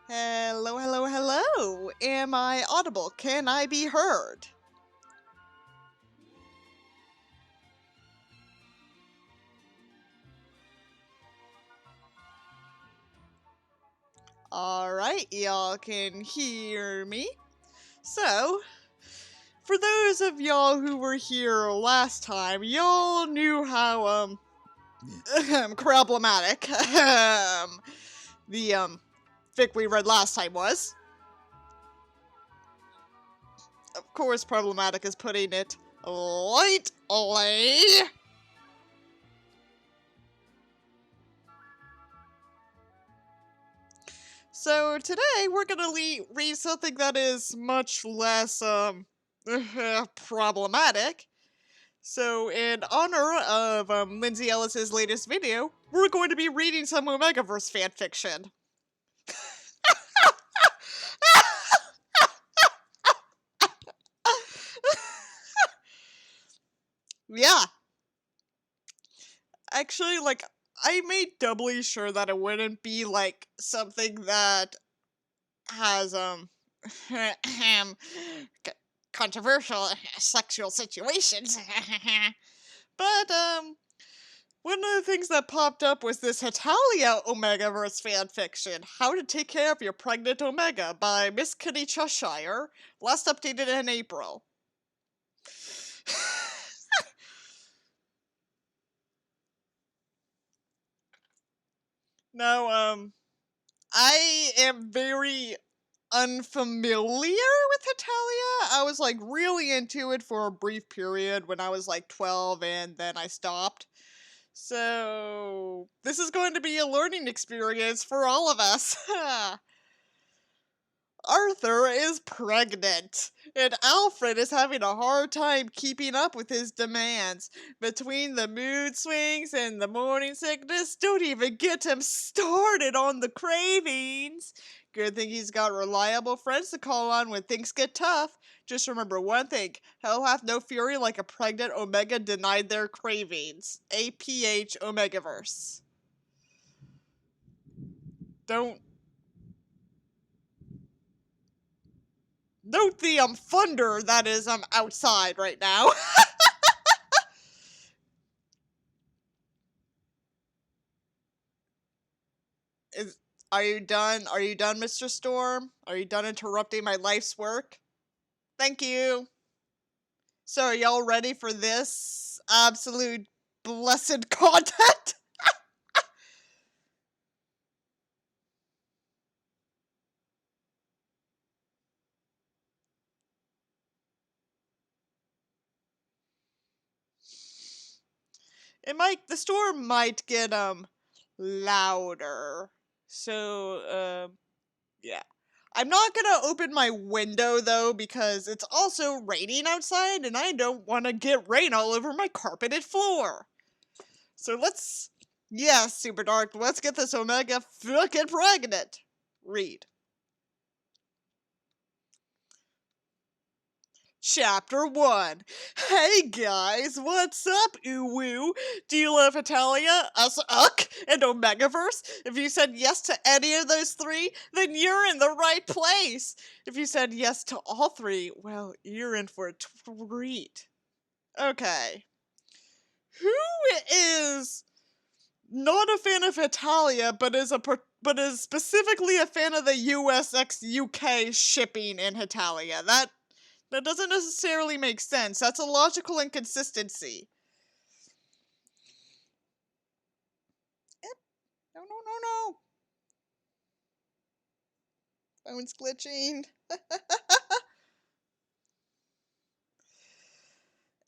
Hello, hello, hello. Am I audible? Can I be heard? Alright, y'all can hear me. So, for those of y'all who were here last time, y'all knew how, problematic, the, fic we read last time was. Of course, problematic is putting it lightly. So today we're gonna read something that is much less, problematic. So in honor of, Lindsay Ellis's latest video, we're going to be reading some Omegaverse fanfiction. Yeah. Actually, like, I made doubly sure that it wouldn't be, like, something that has, controversial sexual situations. But, one of the things that popped up was this Hetalia Omegaverse fanfiction, How to Take Care of Your Pregnant Omega by Miss Kitty Cheshire, last updated in April. Now, I am very unfamiliar with Hetalia. I was like really into it for a brief period when I was like 12 and then I stopped. So, this is going to be a learning experience for all of us. Arthur is pregnant, and Alfred is having a hard time keeping up with his demands. Between the mood swings and the morning sickness, don't even get him started on the cravings. Good thing he's got reliable friends to call on when things get tough. Just remember one thing, hell hath no fury like a pregnant Omega denied their cravings. APH Omegaverse. Don't note the thunder that is outside right now. Are you done? Are you done, Mr. Storm? Are you done interrupting my life's work? Thank you. So are y'all ready for this absolute blessed content? The storm might get louder. So yeah. I'm not gonna open my window though because it's also raining outside and I don't want to get rain all over my carpeted floor. So yes, Super Dark, let's get this Omega fucking pregnant. Read. Chapter 1. Hey guys, what's up, ooh-woo? Do you love Hetalia, us-uck, and Omegaverse? If you said yes to any of those three, then you're in the right place. If you said yes to all three, well, you're in for a treat. Okay. Who is not a fan of Hetalia, but is specifically a fan of the US x UK shipping in Hetalia? That doesn't necessarily make sense. That's a logical inconsistency. No. Phone's glitching.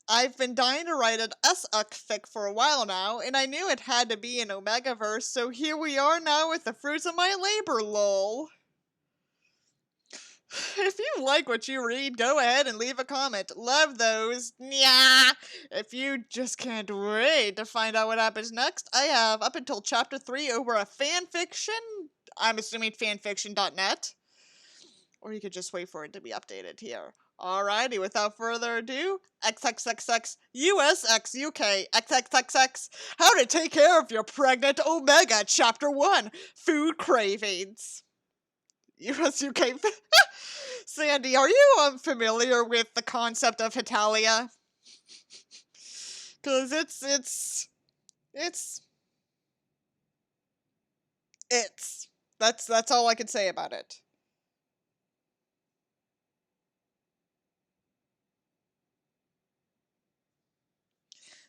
I've been dying to write an S-UC fic for a while now, and I knew it had to be an Omegaverse, so here we are now with the fruits of my labor, lol. If you like what you read, go ahead and leave a comment. Love those. Yeah. If you just can't wait to find out what happens next, I have up until chapter 3 over a fanfiction. I'm assuming fanfiction.net. Or you could just wait for it to be updated here. Alrighty, without further ado, XXXX USX UK XXXX How to Take Care of Your Pregnant Omega Chapter 1 Food Cravings. US UK. Sandy, are you familiar with the concept of Hetalia? Because it's that's all I can say about it.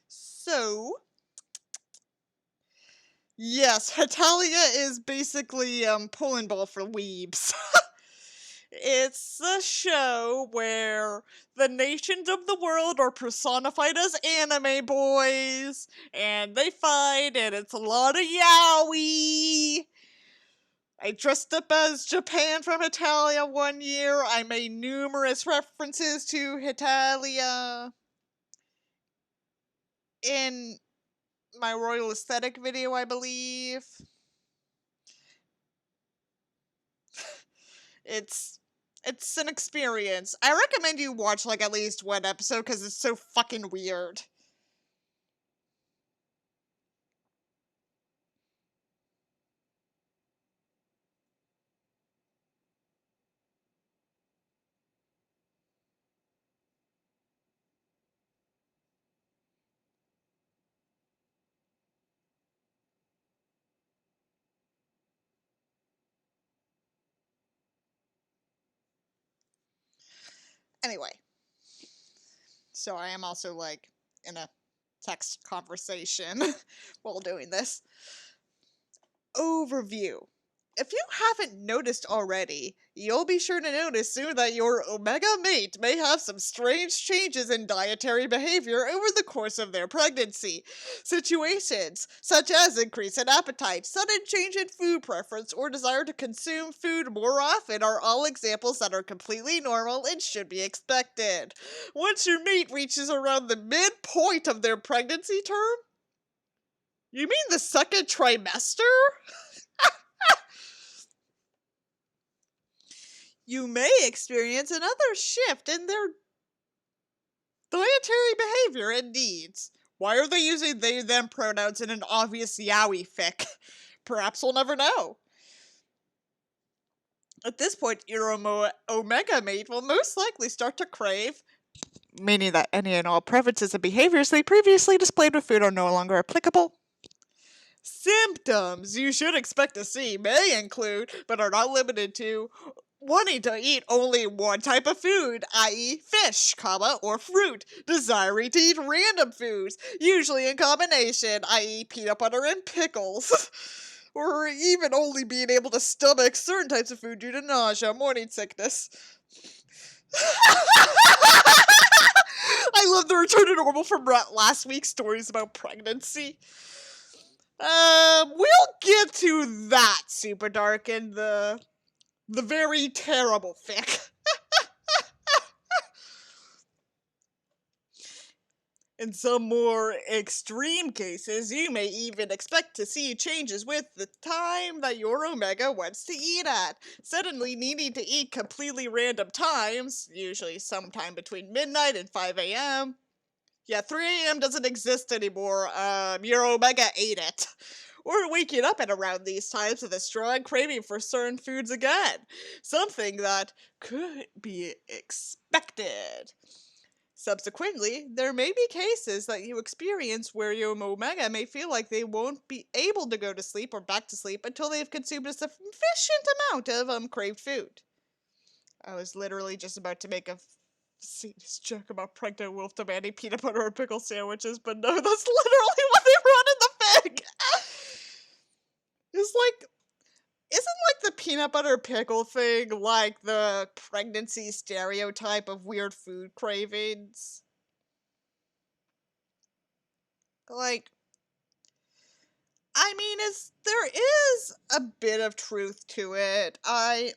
So, yes, Hetalia is basically pulling ball for weebs. It's a show where the nations of the world are personified as anime boys, and they fight, and it's a lot of yaoi. I dressed up as Japan from Hetalia one year. I made numerous references to Hetalia in my Royal Aesthetic video, I believe. It's it's an experience. I recommend you watch like at least one episode because it's so fucking weird. Anyway, so I am also like in a text conversation while doing this. Overview. If you haven't noticed already, you'll be sure to notice soon that your omega mate may have some strange changes in dietary behavior over the course of their pregnancy. Situations such as increase in appetite, sudden change in food preference, or desire to consume food more often are all examples that are completely normal and should be expected. Once your mate reaches around the midpoint of their pregnancy term, you mean the second trimester? You may experience another shift in their dietary behavior and needs. Why are they using they them pronouns in an obvious yaoi fic? Perhaps we'll never know. At this point, your omega mate will most likely start to crave, meaning that any and all preferences and behaviors they previously displayed with food are no longer applicable. Symptoms you should expect to see may include, but are not limited to, wanting to eat only one type of food, i.e. fish, or fruit, desiring to eat random foods, usually in combination, i.e. peanut butter and pickles, or even only being able to stomach certain types of food due to nausea, morning sickness. I love the return to normal from last week's stories about pregnancy. We'll get to that super dark in the very terrible fic. In some more extreme cases, you may even expect to see changes with the time that your omega wants to eat at. Suddenly needing to eat completely random times, usually sometime between midnight and 5 a.m. Yeah, 3 a.m. doesn't exist anymore. Your omega ate it. Or waking up at around these times with a strong craving for certain foods again. Something that could be expected. Subsequently, there may be cases that you experience where your omega may feel like they won't be able to go to sleep or back to sleep until they've consumed a sufficient amount of craved food. I was literally just about to make a serious joke about pregnant wolf demanding peanut butter and pickle sandwiches, but no, that's literally what they run in the fig. It's like, isn't like the peanut butter pickle thing like the pregnancy stereotype of weird food cravings? Like, I mean, there is a bit of truth to it. I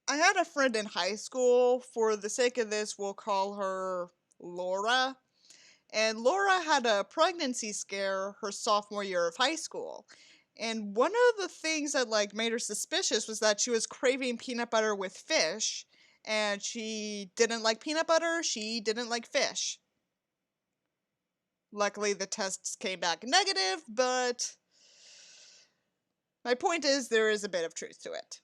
had a friend in high school. For the sake of this, we'll call her Laura. And Laura had a pregnancy scare her sophomore year of high school. And one of the things that like made her suspicious was that she was craving peanut butter with fish, and she didn't like peanut butter, she didn't like fish. Luckily the tests came back negative, but my point is there is a bit of truth to it.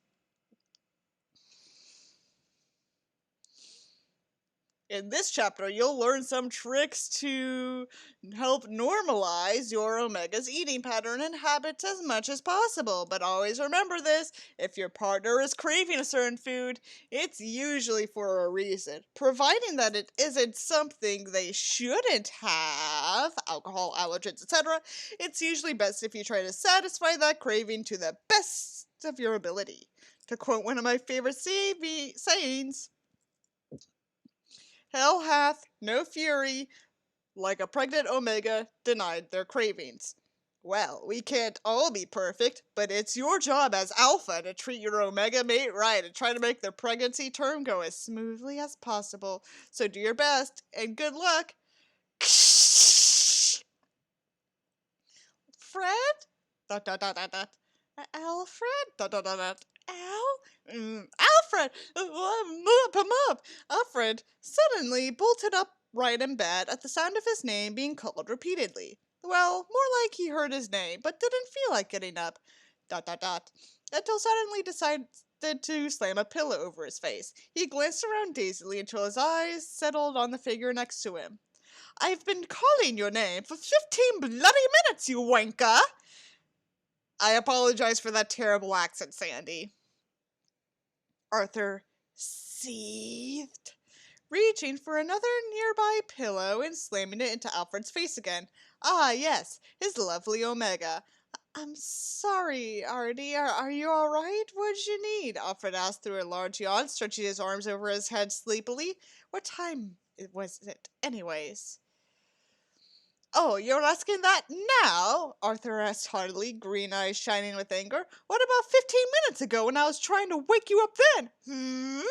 In this chapter, you'll learn some tricks to help normalize your omega's eating pattern and habits as much as possible. But always remember this, if your partner is craving a certain food, it's usually for a reason. Providing that it isn't something they shouldn't have, alcohol, allergens, etc., it's usually best if you try to satisfy that craving to the best of your ability. To quote one of my favorite sayings, hell hath no fury like a pregnant omega denied their cravings. Well, we can't all be perfect, but it's your job as alpha to treat your omega mate right and try to make their pregnancy term go as smoothly as possible. So do your best, and good luck. Fred? Dot dot dot dot dot. Alfred? Dot dot dot dot. Alfred! Him up! Alfred suddenly bolted upright in bed at the sound of his name being called repeatedly. Well, more like he heard his name, but didn't feel like getting up. Dot dot dot. Until suddenly decided to slam a pillow over his face. He glanced around dazedly until his eyes settled on the figure next to him. I've been calling your name for 15 bloody minutes, you wanker! I apologize for that terrible accent, Sandy. Arthur seethed, reaching for another nearby pillow and slamming it into Alfred's face again. Ah, yes, his lovely Omega. I'm sorry, Artie. Are you all right? What'd you need? Alfred asked through a large yawn, stretching his arms over his head sleepily. What time was it, anyways? Oh, you're asking that now? Arthur asked heartily, green eyes shining with anger. What about 15 minutes ago when I was trying to wake you up then? You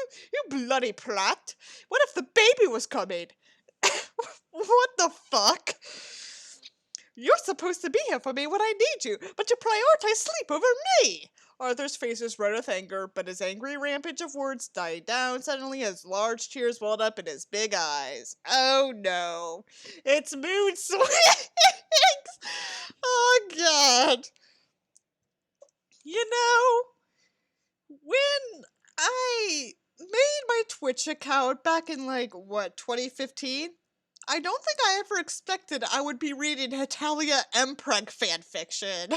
bloody prat. What if the baby was coming? What the fuck? You're supposed to be here for me when I need you, but you prioritize sleep over me! Arthur's face was red with anger, but his angry rampage of words died down suddenly as large tears welled up in his big eyes. Oh no, it's mood swings! Oh god. You know, when I made my Twitch account back in 2015? I don't think I ever expected I would be reading Hetalia Mpreg fanfiction.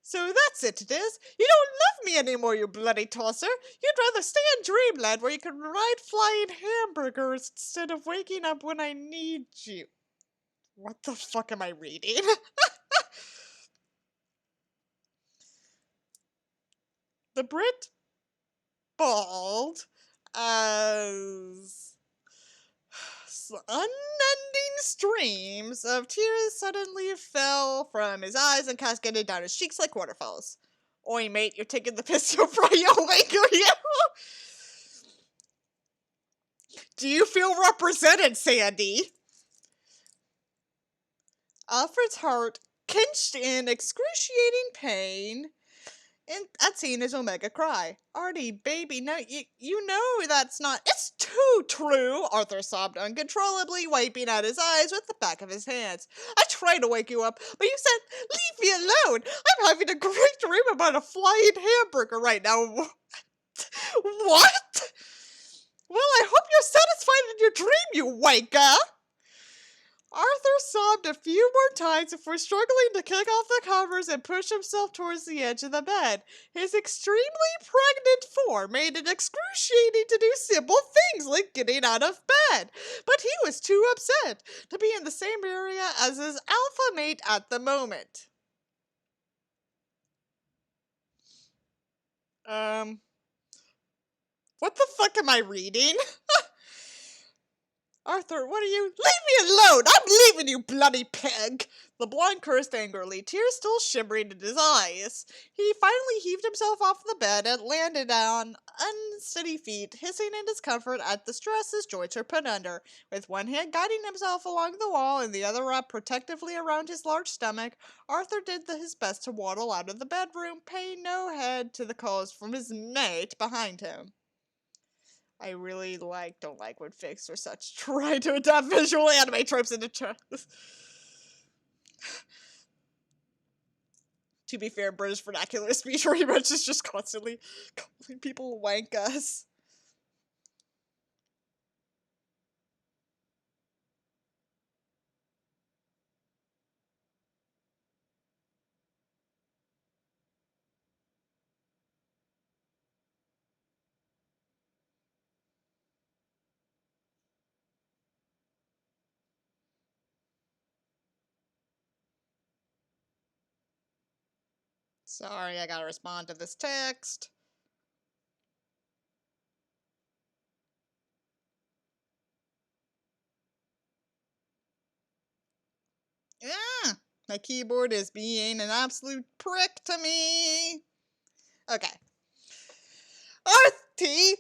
So that's it is. You don't love me anymore, you bloody tosser. You'd rather stay in Dreamland where you can ride flying hamburgers instead of waking up when I need you. What the fuck am I reading? The Brit bawled as unending streams of tears suddenly fell from his eyes and cascaded down his cheeks like waterfalls. Oi, mate, you're taking the piss so far, you'll wake you. Do you feel represented, Sandy? Alfred's heart kinched in excruciating pain at seeing his Omega cry. Artie, baby, no, you know that's not— It's too true, Arthur sobbed uncontrollably, wiping out his eyes with the back of his hands. I tried to wake you up, but you said, leave me alone. I'm having a great dream about a flying hamburger right now. What? Well, I hope you're satisfied in your dream, you wanker. Arthur sobbed a few more times before struggling to kick off the covers and push himself towards the edge of the bed. His extremely pregnant form made it excruciating to do simple things like getting out of bed, but he was too upset to be in the same area as his alpha mate at the moment. What the fuck am I reading? Arthur, what are you— Leave me alone! I'm leaving, you bloody pig! The blonde cursed angrily, tears still shimmering in his eyes. He finally heaved himself off the bed and landed on unsteady feet, hissing in discomfort at the stress his joints were put under. With one hand guiding himself along the wall and the other wrapped protectively around his large stomach, Arthur did his best to waddle out of the bedroom, paying no heed to the calls from his mate behind him. I really don't like when fics are such try to adapt visual anime tropes into To be fair, British vernacular speech pretty much is just constantly calling people wankas. Sorry, I gotta respond to this text. My keyboard is being an absolute prick to me. Okay.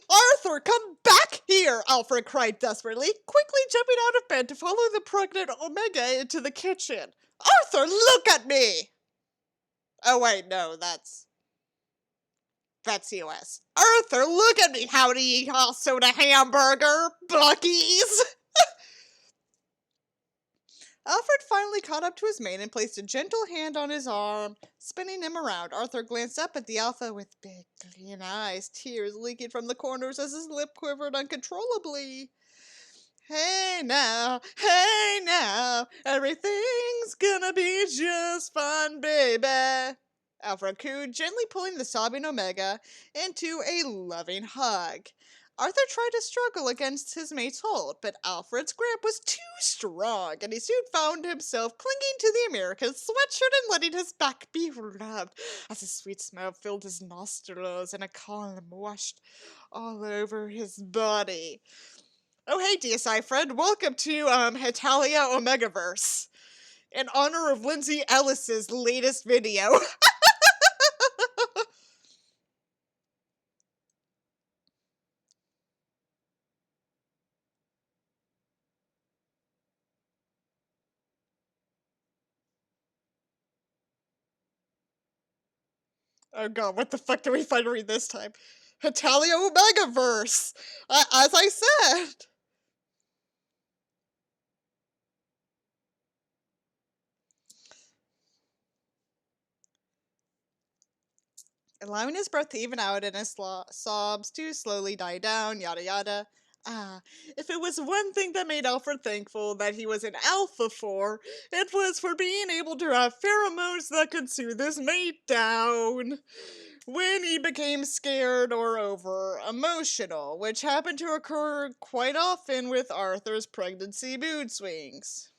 Arthur, come back here! Alfred cried desperately, quickly jumping out of bed to follow the pregnant Omega into the kitchen. Arthur, look at me! Oh wait, no, that's US. Arthur, look at me! Howdy, ye soda hamburger! Bucky's! Alfred finally caught up to his mate and placed a gentle hand on his arm, spinning him around. Arthur glanced up at the Alpha with big green eyes, tears leaking from the corners as his lip quivered uncontrollably. Hey now, everything's gonna be just fine, baby. Alfred cooed, gently pulling the sobbing Omega into a loving hug. Arthur tried to struggle against his mate's hold, but Alfred's grip was too strong, and he soon found himself clinging to the American sweatshirt and letting his back be rubbed as a sweet smell filled his nostrils and a calm washed all over his body. Oh hey DSI friend, welcome to Hetalia omegaverse. In honor of Lindsay Ellis's latest video. Oh god, what the fuck do we find read this time? Hetalia omegaverse! As I said! Allowing his breath to even out and his sobs to slowly die down, yada yada. If it was one thing that made Alfred thankful that he was an alpha for, it was for being able to have pheromones that could soothe his mate down when he became scared or over emotional, which happened to occur quite often with Arthur's pregnancy mood swings.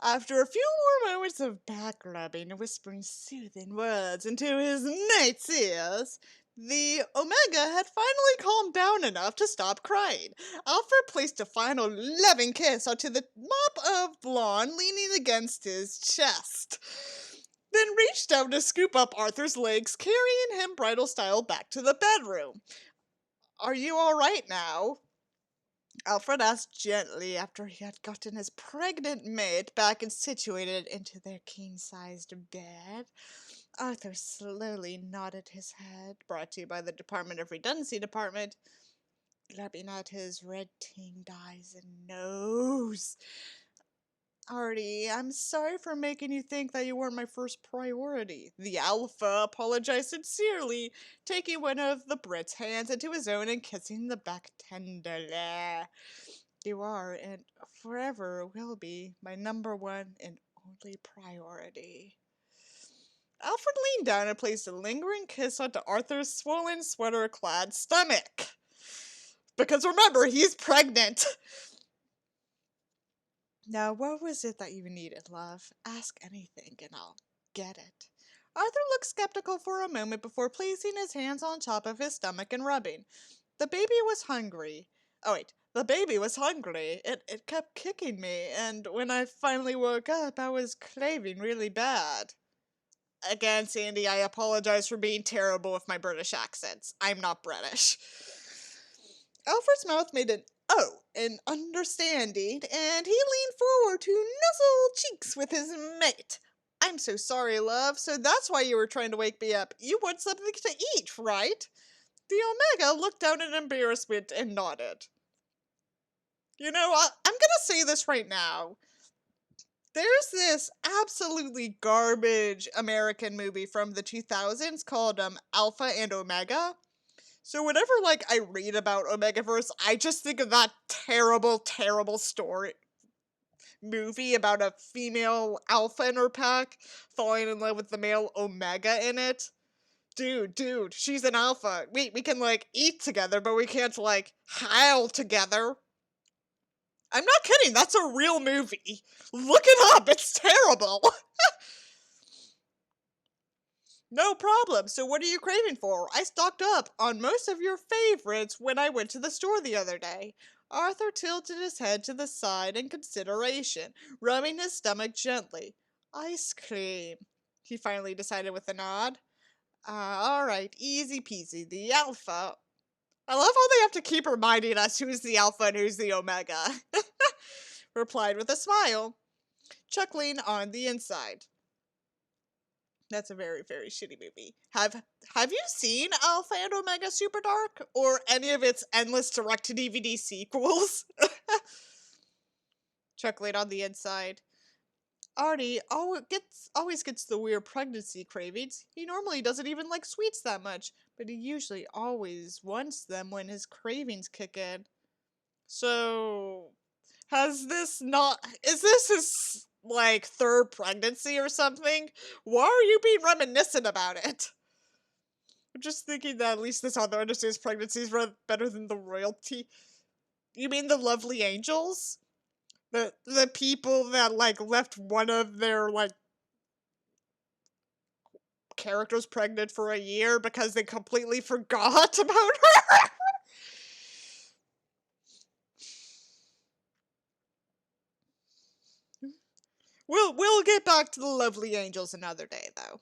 After a few more moments of back rubbing and whispering soothing words into his mate's ears, the Omega had finally calmed down enough to stop crying. Alfred placed a final loving kiss onto the mop of blonde leaning against his chest, then reached down to scoop up Arthur's legs, carrying him bridal style back to the bedroom. Are you all right now? Alfred asked gently after he had gotten his pregnant mate back and situated into their king-sized bed. Arthur slowly nodded his head, brought to you by the Department of Redundancy Department, rubbing at his red-tinged eyes and nose. Artie, I'm sorry for making you think that you weren't my first priority. The Alpha apologized sincerely, taking one of the Brit's hands into his own and kissing the back tenderly. You are, and forever will be, my number one and only priority. Alfred leaned down and placed a lingering kiss onto Arthur's swollen, sweater-clad stomach. Because remember, he's pregnant! Now, what was it that you needed, love? Ask anything and I'll get it. Arthur looked skeptical for a moment before placing his hands on top of his stomach and rubbing. The baby was hungry. The baby was hungry. It kept kicking me, and when I finally woke up, I was craving really bad. Again, Sandy, I apologize for being terrible with my British accents. I'm not British. Alfred's mouth made an "oh" in understanding, and he leaned forward to nuzzle cheeks with his mate. I'm so sorry, love. So that's why you were trying to wake me up. You want something to eat, right? The Omega looked down in embarrassment and nodded. You know, I'm gonna say this right now. There's this absolutely garbage American movie from the 2000s called Alpha and Omega. So whenever like I read about Omegaverse, I just think of that terrible, terrible story movie about a female alpha in her pack falling in love with the male Omega in it. Dude, she's an alpha. We can like eat together, but we can't like howl together. I'm not kidding, that's a real movie. Look it up, it's terrible. No problem. So what are you craving for? I stocked up on most of your favorites when I went to the store the other day. Arthur tilted his head to the side in consideration, rubbing his stomach gently. Ice cream, he finally decided with a nod. Alright, easy peasy. The alpha. I love how they have to keep reminding us who's the alpha and who's the omega. Replied with a smile, chuckling on the inside. That's a very, very shitty movie. Have you seen Alpha and Omega Super Dark? Or any of its endless direct-to-DVD sequels? Chuckling on the inside. Artie always gets the weird pregnancy cravings. He normally doesn't even like sweets that much, but he usually always wants them when his cravings kick in. So, is this his, like, third pregnancy or something? Why are you being reminiscent about it? I'm just thinking that at least this author understands pregnancies better than the royalty. You mean the lovely angels? The people that, like, left one of their, like, characters pregnant for a year because they completely forgot about her? We'll get back to the lovely angels another day, though.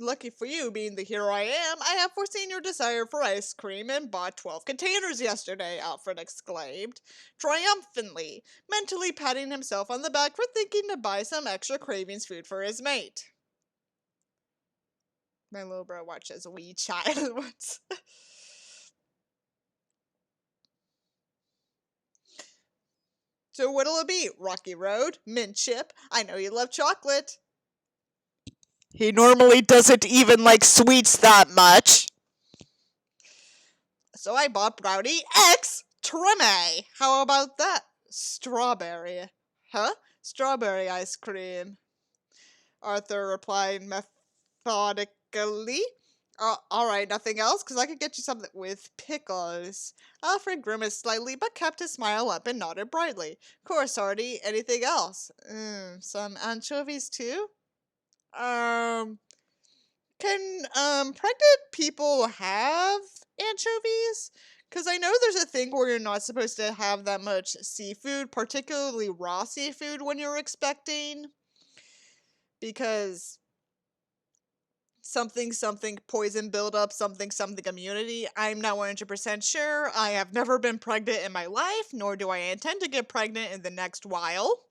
Lucky for you, being the hero I am, I have foreseen your desire for ice cream and bought 12 containers yesterday, Alfred exclaimed, triumphantly, mentally patting himself on the back for thinking to buy some extra cravings food for his mate. My little bro watches a wee child once. So what'll it be? Rocky Road? Mint chip? I know you love chocolate. He normally doesn't even like sweets that much. So I bought Brownie X Treme. How about that? Strawberry. Huh? Strawberry ice cream. Arthur replied methodically. Alright, nothing else? Because I could get you something with pickles. Alfred grimaced slightly, but kept his smile up and nodded brightly. Of course, Artie. Anything else? Some anchovies too? Can pregnant people have anchovies? Because I know there's a thing where you're not supposed to have that much seafood, particularly raw seafood, when you're expecting. Because something poison buildup, something immunity. I'm not 100% sure. I have never been pregnant in my life, nor do I intend to get pregnant in the next while.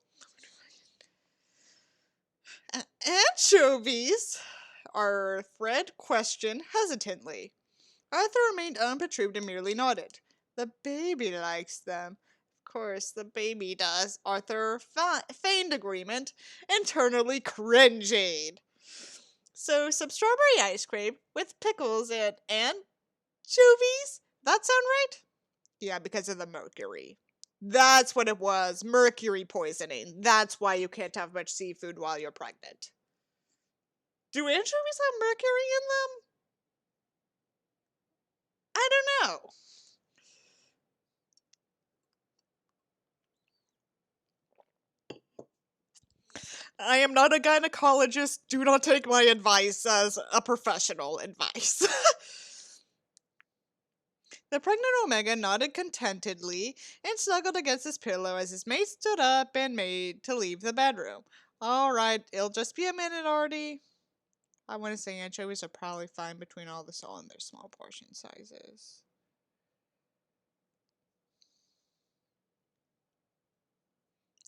Anchovies? Fred questioned hesitantly. Arthur remained unperturbed and merely nodded. The baby likes them. Of course, the baby does. Arthur feigned agreement, internally cringing. So, some strawberry ice cream with pickles and anchovies? That sound right? Yeah, because of the mercury. That's what it was. Mercury poisoning. That's why you can't have much seafood while you're pregnant. Do anchovies have mercury in them? I don't know. I am not a gynecologist. Do not take my advice as a professional advice. The pregnant Omega nodded contentedly and snuggled against his pillow as his mate stood up and made to leave the bedroom. All right, it'll just be a minute, Artie. I want to say anchovies are probably fine between all the salt and their small portion sizes.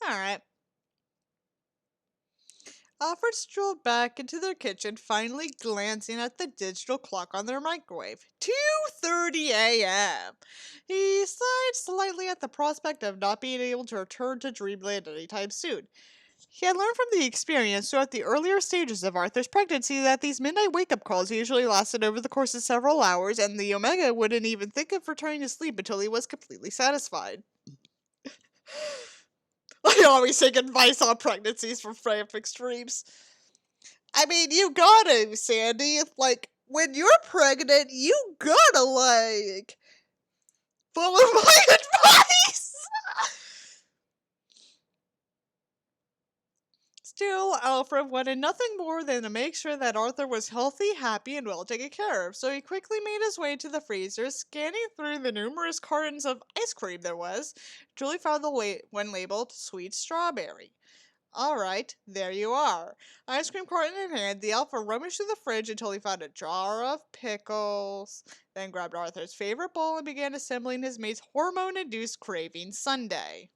All right. Alfred strolled back into their kitchen, finally glancing at the digital clock on their microwave. 2:30 a.m. He sighed slightly at the prospect of not being able to return to Dreamland anytime soon. He had learned from the experience throughout the earlier stages of Arthur's pregnancy that these midnight wake-up calls usually lasted over the course of several hours, and the Omega wouldn't even think of returning to sleep until he was completely satisfied. I always take advice on pregnancies from Fanfic streams. I mean, you gotta, Sandy. Like, when you're pregnant, you gotta, like, follow my advice! Still, Alfred wanted nothing more than to make sure that Arthur was healthy, happy, and well taken care of, so he quickly made his way to the freezer, scanning through the numerous cartons of ice cream there was. Julie found the one labeled Sweet Strawberry. Alright, there you are. Ice cream carton in hand, the elf rummaged through the fridge until he found a jar of pickles, then grabbed Arthur's favorite bowl and began assembling his mate's hormone-induced craving sundae.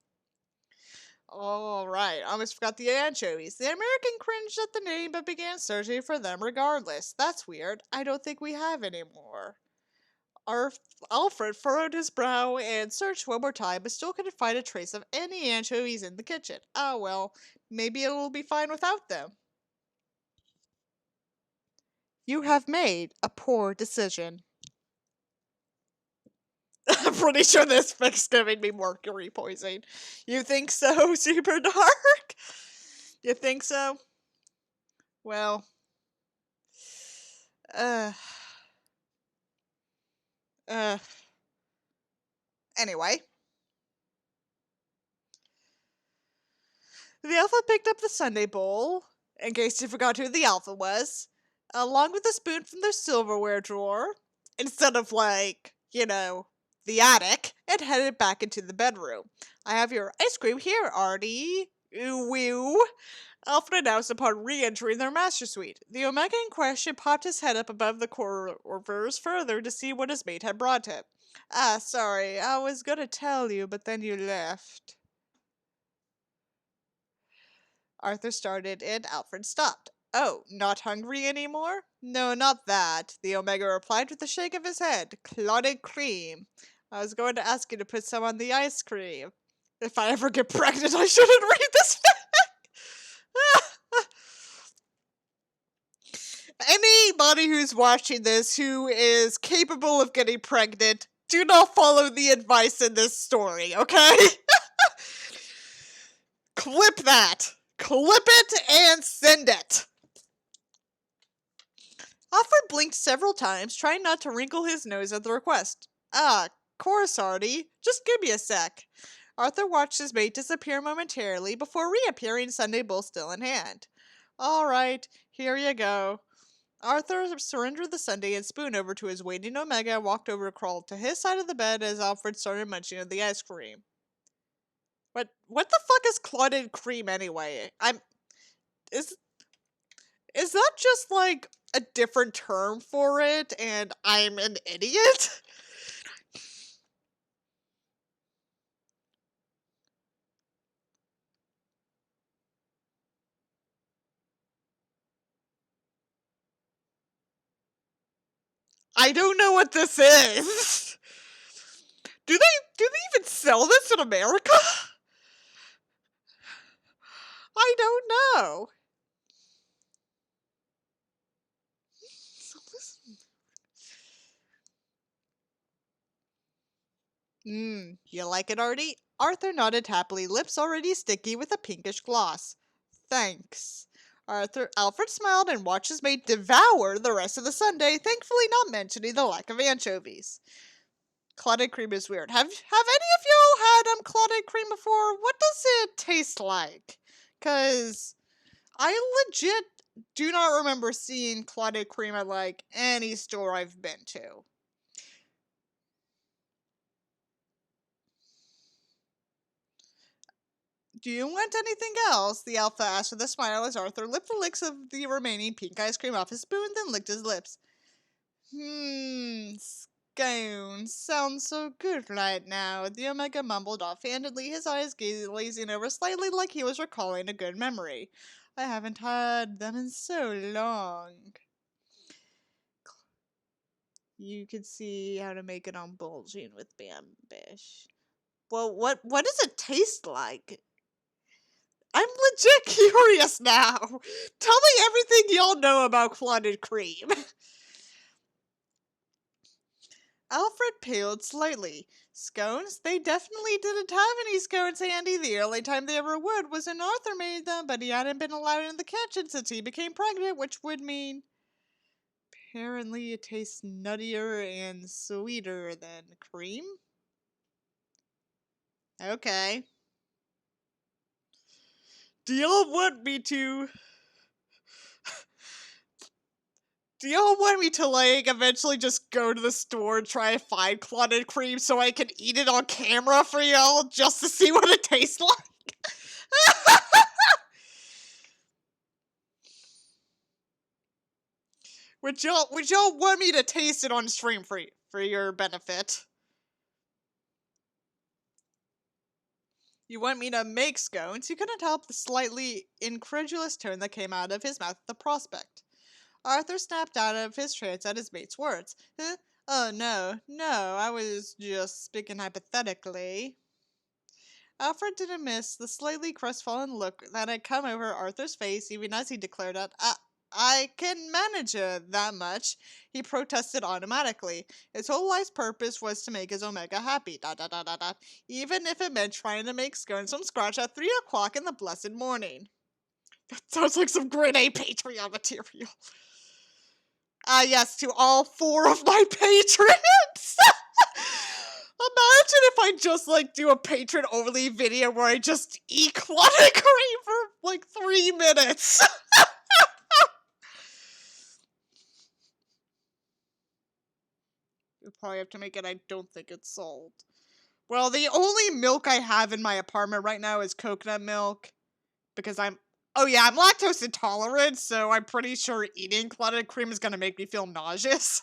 Alright, almost forgot the anchovies. The American cringed at the name but began searching for them regardless. That's weird. I don't think we have any more. Alfred furrowed his brow and searched one more time, but still couldn't find a trace of any anchovies in the kitchen. Oh well, maybe it'll be fine without them. You have made a poor decision. I'm pretty sure this fics giving me mercury poisoning. You think so, Super Dark? You think so? Well, anyway. The Alpha picked up the sundae bowl, in case you forgot who the Alpha was, along with a spoon from their silverware drawer, instead of, like, you know, the attic, and headed back into the bedroom. I have your ice cream here, Artie. Ooh. Alfred announced upon re-entering their master suite. The Omega in question popped his head up above the corridors further to see what his mate had brought him. Ah, sorry, I was gonna tell you, but then you left. Arthur started and Alfred stopped. Oh, not hungry anymore? No, not that, the Omega replied with a shake of his head. Clotted cream. I was going to ask you to put some on the ice cream. If I ever get pregnant, I shouldn't read this fic! Anybody who's watching this who is capable of getting pregnant, do not follow the advice in this story, okay? Clip that! Clip it and send it! Alfred blinked several times, trying not to wrinkle his nose at the request. Ah, course, Artie. Just give me a sec. Arthur watched his mate disappear momentarily before reappearing, sundae bowl still in hand. All right, here you go. Arthur surrendered the sundae and spoon over to his waiting Omega and walked over and crawled to his side of the bed as Alfred started munching on the ice cream. What the fuck is clotted cream anyway? Is that just like a different term for it and I'm an idiot? I don't know what this is. Do they even sell this in America? I don't know. You like it, Artie? Arthur nodded happily, lips already sticky with a pinkish gloss. Thanks. Alfred smiled and watched his mate devour the rest of the sundae, thankfully not mentioning the lack of anchovies. Clotted cream is weird. Have any of y'all had clotted cream before? What does it taste like? 'Cause I legit do not remember seeing clotted cream at like any store I've been to. Do you want anything else? The Alpha asked with a smile as Arthur licked the licks of the remaining pink ice cream off his spoon, then licked his lips. Scones sounds so good right now, the Omega mumbled offhandedly, his eyes glazing over slightly like he was recalling a good memory. I haven't had them in so long. You can see how to make it on bulging with Bambish. Well, what does it taste like? I'm legit curious now. Tell me everything y'all know about clotted cream. Alfred paled slightly. Scones? They definitely didn't have any scones handy. The only time they ever would was when Arthur made them, but he hadn't been allowed in the kitchen since he became pregnant, which would mean apparently it tastes nuttier and sweeter than cream. Okay. Do y'all want me to... Do y'all want me to, like, eventually just go to the store and try to find clotted cream so I can eat it on camera for y'all just to see what it tastes like? Would y'all want me to taste it on stream for your benefit? You want me to make scones? You couldn't help the slightly incredulous tone that came out of his mouth at the prospect. Arthur snapped out of his trance at his mate's words. Huh? Oh, no, I was just speaking hypothetically. Alfred didn't miss the slightly crestfallen look that had come over Arthur's face even as he declared that, I can manage that much. He protested automatically. His whole life's purpose was to make his Omega happy, even if it meant trying to make scones from scratch at 3 o'clock in the blessed morning. That sounds like some grade A Patreon material. Yes, to all 4 of my patrons! Imagine if I just, like, do a patron-only video where I just eat clotted cream for, like, 3 minutes. You'll probably have to make it. I don't think it's sold. Well, the only milk I have in my apartment right now is coconut milk. Because I'm lactose intolerant, so I'm pretty sure eating clotted cream is gonna make me feel nauseous.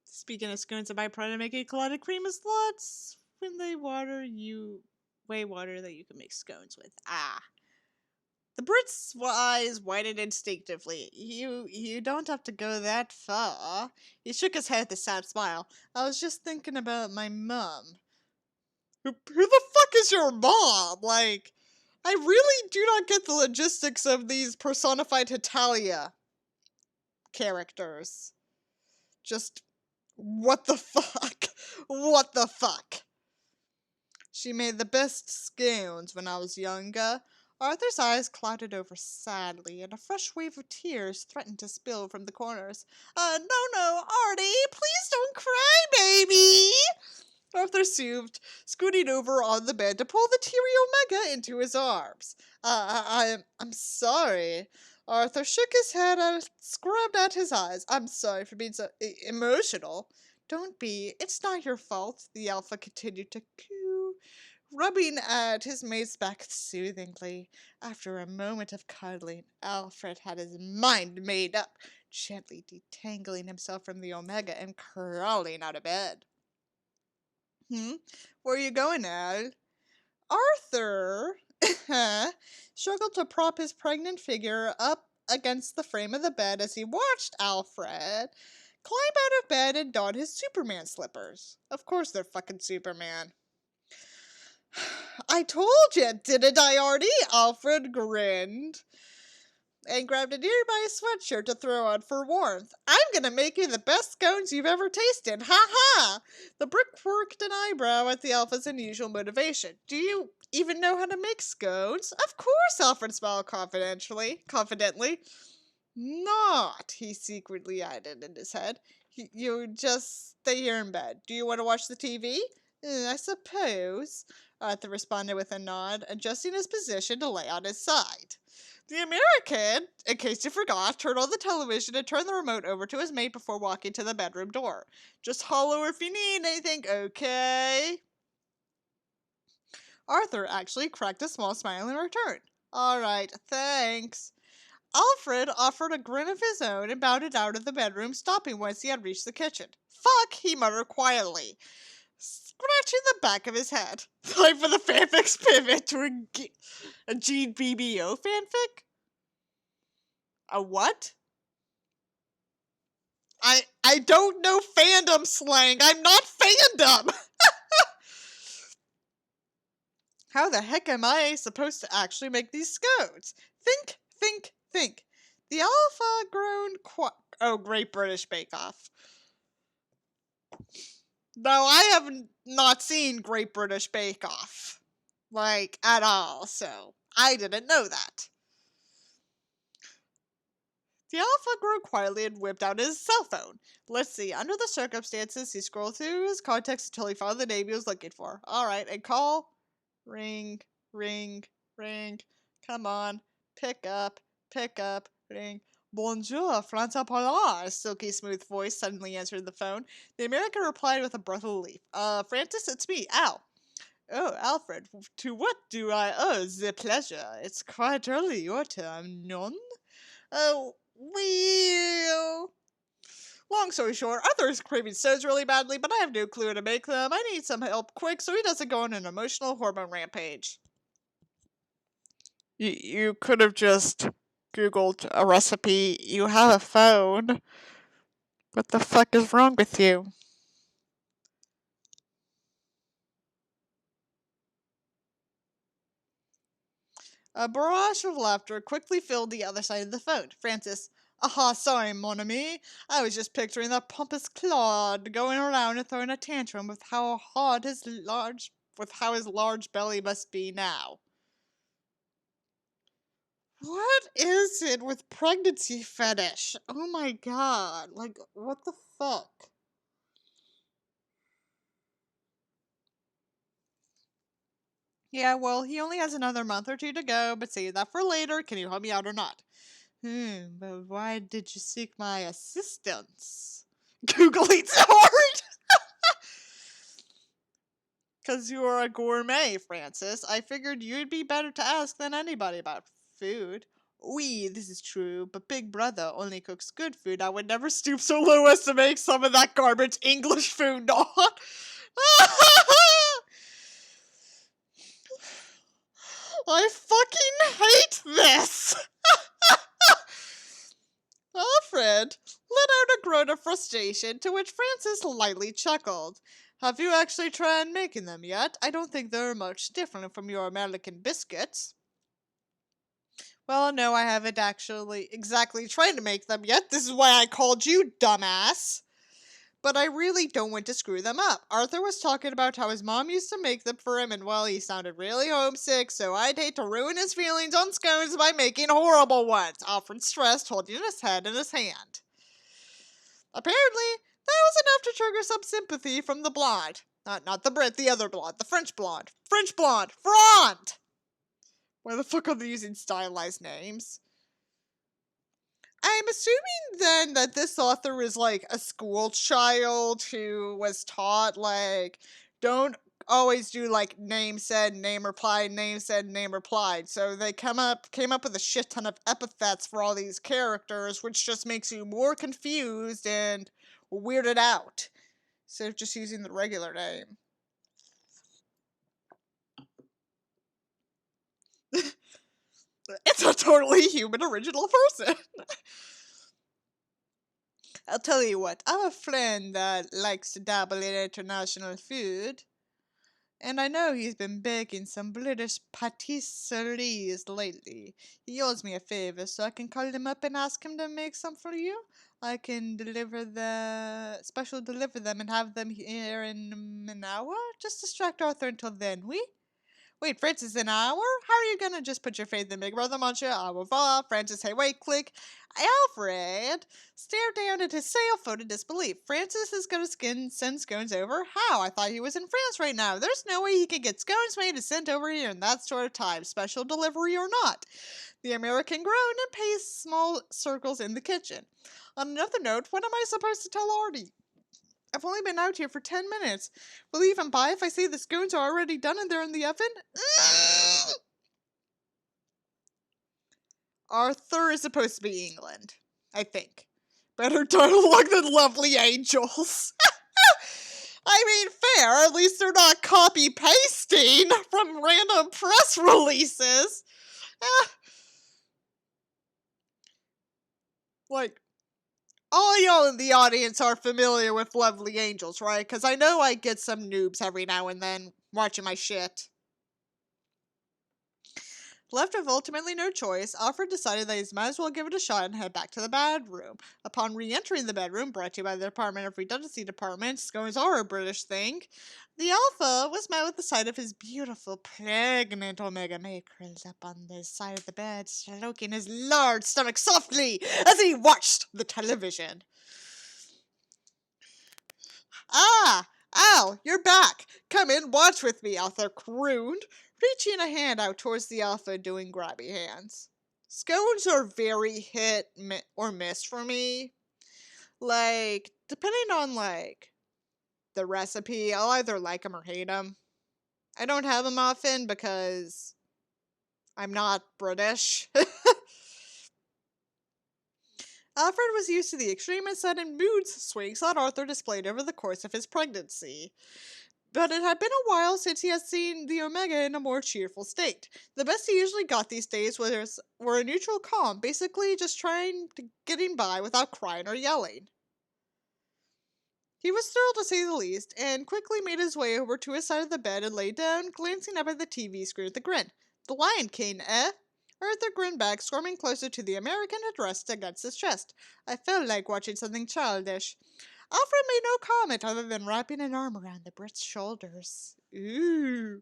Speaking of scones, a byproduct of making clotted cream is lots when they weigh water that you can make scones with. The Brit's eyes widened instinctively. You don't have to go that far. He shook his head with a sad smile. I was just thinking about my mom. Who the fuck is your mom? Like, I really do not get the logistics of these personified Hetalia characters. Just, what the fuck? What the fuck? She made the best scones when I was younger. Arthur's eyes clouded over sadly, and a fresh wave of tears threatened to spill from the corners. No, Artie, please don't cry, baby! Arthur soothed, scooting over on the bed to pull the teary Omega into his arms. I'm sorry. Arthur shook his head and scrubbed at his eyes. I'm sorry for being so emotional. Don't be. It's not your fault, the Alpha continued to coo, rubbing at his mate's back soothingly. After a moment of cuddling, Alfred had his mind made up, gently detangling himself from the Omega and crawling out of bed. Where are you going, Al? Arthur struggled to prop his pregnant figure up against the frame of the bed as he watched Alfred climb out of bed and don his Superman slippers. Of course they're fucking Superman. I told you, didn't I, Artie? Alfred grinned and grabbed a nearby sweatshirt to throw on for warmth. I'm gonna make you the best scones you've ever tasted. Ha ha! The Brick quirked an eyebrow at the Alpha's unusual motivation. Do you even know how to make scones? Of course, Alfred smiled confidently. Not, he secretly added in his head. You just stay here in bed. Do you want to watch the TV? I suppose, Arthur responded with a nod, adjusting his position to lay on his side. The American, in case you forgot, turned on the television and turned the remote over to his mate before walking to the bedroom door. Just holler if you need anything, okay? Arthur actually cracked a small smile in return. All right, thanks. Alfred offered a grin of his own and bounded out of the bedroom, stopping once he had reached the kitchen. Fuck, he muttered quietly, scratching the back of his head. Time for the fanfic's pivot to a GBBO fanfic? A what? I don't know fandom slang. I'm not fandom. How the heck am I supposed to actually make these scones? Think, think, think. The alpha grown Great British Bake Off. No, I have not seen Great British Bake Off. Like, at all, so I didn't know that. The alpha grew quietly and whipped out his cell phone. Let's see, under the circumstances, he scrolled through his contacts until he found the name he was looking for. Alright, and call. Ring, ring, ring. Come on, pick up, ring. Bonjour, Franca Polar, a silky smooth voice suddenly answered the phone. The American replied with a breath of relief. Francis, it's me, Al. Oh, Alfred, to what do I owe the pleasure? It's quite early your turn, non? Oh, well... Long story short, Arthur is craving sodas really badly, but I have no clue how to make them. I need some help quick so he doesn't go on an emotional hormone rampage. You could have just Googled a recipe. You have a phone. What the fuck is wrong with you? A barrage of laughter quickly filled the other side of the phone. Francis, aha, sorry, mon ami. I was just picturing that pompous Claude going around and throwing a tantrum with how his large belly must be now. What is it with pregnancy fetish? Oh my god, like, what the fuck? Yeah, well, he only has another month or two to go, but save that for later. Can you help me out or not? But why did you seek my assistance? Googling so hard! Because you are a gourmet, Francis. I figured you'd be better to ask than anybody about food. Oui, this is true, but Big Brother only cooks good food. I would never stoop so low as to make some of that garbage English food, not. I fucking hate this! Alfred let out a groan of frustration, to which Francis lightly chuckled. Have you actually tried making them yet? I don't think they're much different from your American biscuits. Well, no, I haven't actually exactly tried to make them yet. This is why I called you, dumbass. But I really don't want to screw them up. Arthur was talking about how his mom used to make them for him, and well, he sounded really homesick, so I'd hate to ruin his feelings on scones by making horrible ones. Alfred stressed, holding his head in his hand. Apparently, that was enough to trigger some sympathy from the blonde. Not the Brit, the other blonde, the French blonde. French blonde! Frond! Why the fuck are they using stylized names? I'm assuming then that this author is like a school child who was taught like, don't always do like name said, name replied, name said, name replied. So they came up with a shit ton of epithets for all these characters, which just makes you more confused and weirded out. Instead of just using the regular name. It's a totally human original person. I'll tell you what, I have a friend that likes to dabble in international food. And I know he's been baking some British patisseries lately. He owes me a favor, so I can call him up and ask him to make some for you. I can deliver them and have them here in an hour. Just distract Arthur until then, we? Wait, Francis, an hour? How are you gonna just put your faith in Big Brother, monsieur? Au revoir. Francis, hey, wait, click. Alfred stared down at his cell phone in disbelief. Francis is gonna send scones over? How? I thought he was in France right now. There's no way he can get scones made and sent over here in that sort of time, special delivery or not. The American groaned and paced small circles in the kitchen. On another note, what am I supposed to tell Artie? I've only been out here for 10 minutes. Will he even buy if I say the scones are already done and they're in the oven? Arthur is supposed to be England, I think. Better dialogue than Lovely Angels. I mean, fair. At least they're not copy-pasting from random press releases. Like, all y'all in the audience are familiar with Lovely Angels, right? Because I know I get some noobs every now and then watching my shit. Left with ultimately no choice, Alfred decided that he might as well give it a shot and head back to the bedroom. Upon re-entering the bedroom, brought to you by the Department of Redundancy Department, scones are a British thing, the Alpha was met with the sight of his beautiful, pregnant Omega May curled up on the side of the bed, stroking his large stomach softly as he watched the television. Ah! Al, you're back! Come in, watch with me, Arthur crooned, reaching a hand out towards the Alpha doing grabby hands. Scones are very hit or miss for me. Like, depending on, the recipe, I'll either like them or hate them. I don't have them often because I'm not British. Alfred was used to the extreme and sudden mood swings that Arthur displayed over the course of his pregnancy. But it had been a while since he had seen the Omega in a more cheerful state. The best he usually got these days were a neutral calm, basically just getting by without crying or yelling. He was thrilled to say the least, and quickly made his way over to his side of the bed and lay down, glancing up at the TV screen with a grin. The Lion King, eh? Arthur grinned back, squirming closer to the American head rest against his chest. I felt like watching something childish. Alfred made no comment other than wrapping an arm around the Brit's shoulders. Ooh.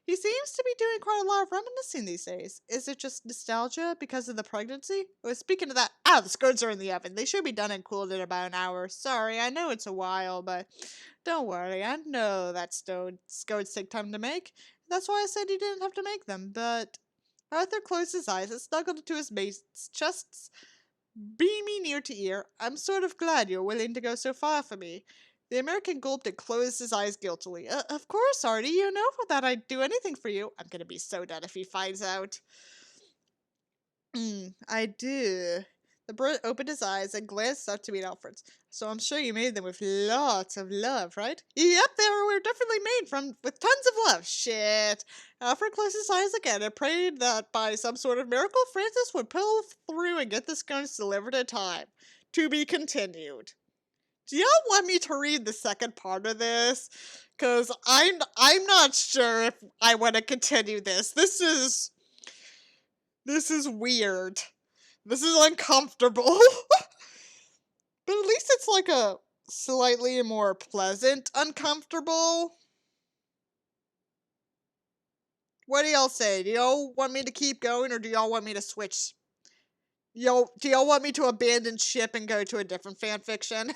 He seems to be doing quite a lot of reminiscing these days. Is it just nostalgia because of the pregnancy? Oh, speaking of that, the scones are in the oven. They should be done and cooled in about an hour. Sorry, I know it's a while, but don't worry. I know that scones take time to make. That's why I said you didn't have to make them, but... Arthur closed his eyes and snuggled into his mate's chests, beaming ear to ear. I'm sort of glad you're willing to go so far for me. The American gulped and closed his eyes guiltily. Of course, Artie, you know that I'd do anything for you. I'm gonna be so dead if he finds out. I do. The Brit opened his eyes and glanced up to meet Alfred's. So I'm sure you made them with lots of love, right? Yep, they were definitely made with tons of love. Shit. Alfred closed his eyes again and prayed that by some sort of miracle, Francis would pull through and get the scones delivered in time. To be continued. Do y'all want me to read the second part of this? Because I'm not sure if I want to continue this. This is weird. This is uncomfortable. But at least it's like a slightly more pleasant uncomfortable. What do y'all say? Do y'all want me to keep going or do y'all want me to switch? Do y'all want me to abandon ship and go to a different fanfiction?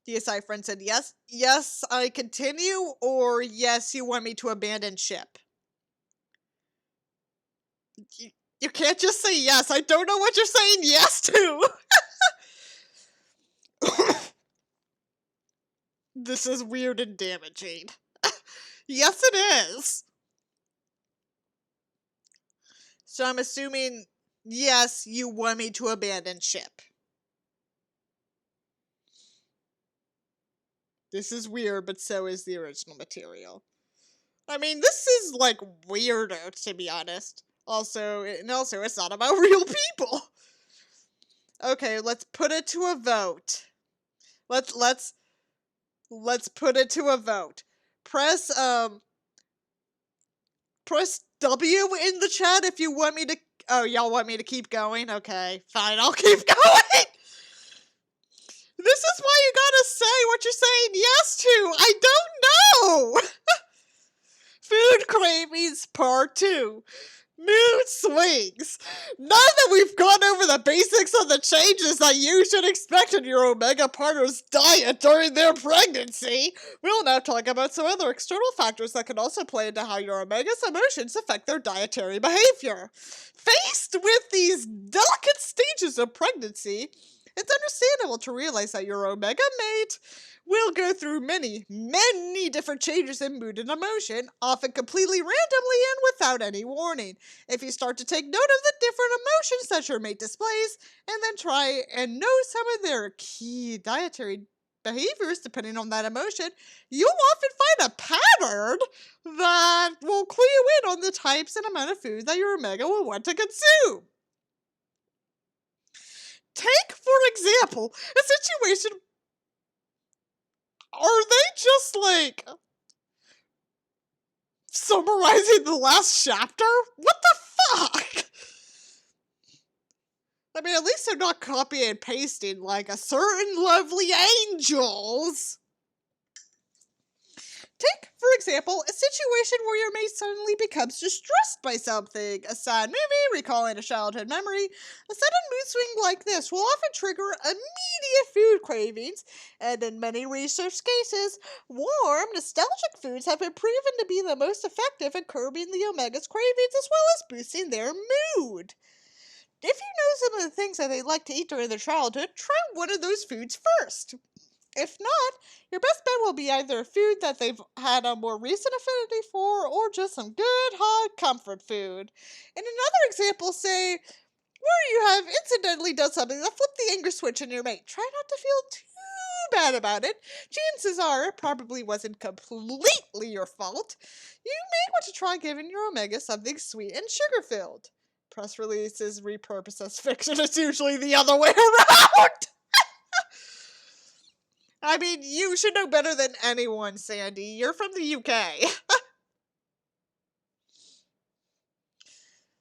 DSI friend said, yes, I continue, or yes, you want me to abandon ship. You can't just say yes. I don't know what you're saying yes to. This is weird and damaging. Yes, it is. So I'm assuming, yes, you want me to abandon ship. This is weird, but so is the original material. I mean, this is, weirder, to be honest. Also, it's not about real people. Okay, let's put it to a vote. Let's put it to a vote. Press W in the chat if you want me to... Oh, y'all want me to keep going? Okay, fine, I'll keep going! This is why you gotta say what you're saying yes to! I don't know! Food cravings Part 2. Mood swings. Now that we've gone over the basics of the changes that you should expect in your Omega partner's diet during their pregnancy, we'll now talk about some other external factors that can also play into how your Omega's emotions affect their dietary behavior. Faced with these delicate stages of pregnancy, it's understandable to realize that your Omega mate will go through many different changes in mood and emotion, often completely randomly and without any warning. If you start to take note of the different emotions that your mate displays, and then try and know some of their key dietary behaviors depending on that emotion, you'll often find a pattern that will clue you in on the types and amount of food that your Omega will want to consume. Take, for example, a situation. Are they just like summarizing the last chapter? What the fuck? I mean, at least they're not copying and pasting like a certain lovely angels. Take, for example, a situation where your mate suddenly becomes distressed by something. A sad movie, recalling a childhood memory. A sudden mood swing like this will often trigger immediate food cravings, and in many research cases, warm, nostalgic foods have been proven to be the most effective in curbing the Omega's cravings as well as boosting their mood. If you know some of the things that they like to eat during their childhood, try one of those foods first. If not, your best bet will be either a food that they've had a more recent affinity for, or just some good, hot comfort food. In another example, say, where you have incidentally done something that flipped the anger switch in your mate. Try not to feel too bad about it. Chances are it probably wasn't completely your fault. You may want to try giving your Omega something sweet and sugar-filled. Press releases repurposed as fiction. It's usually the other way around! I mean, you should know better than anyone, Sandy. You're from the UK.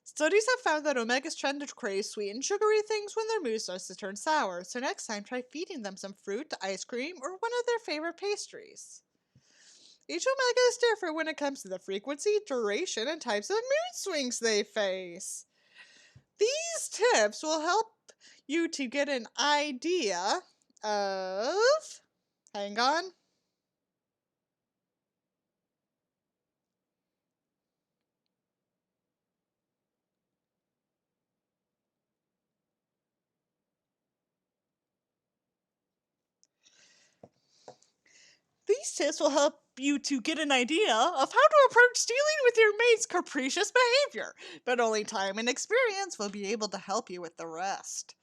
Studies have found that Omegas tend to crave sweet and sugary things when their mood starts to turn sour, so next time try feeding them some fruit, ice cream, or one of their favorite pastries. Each Omega is different when it comes to the frequency, duration, and types of mood swings they face. These tips will help you to get an idea of... Hang on. These tips will help you to get an idea of how to approach dealing with your mate's capricious behavior, but only time and experience will be able to help you with the rest.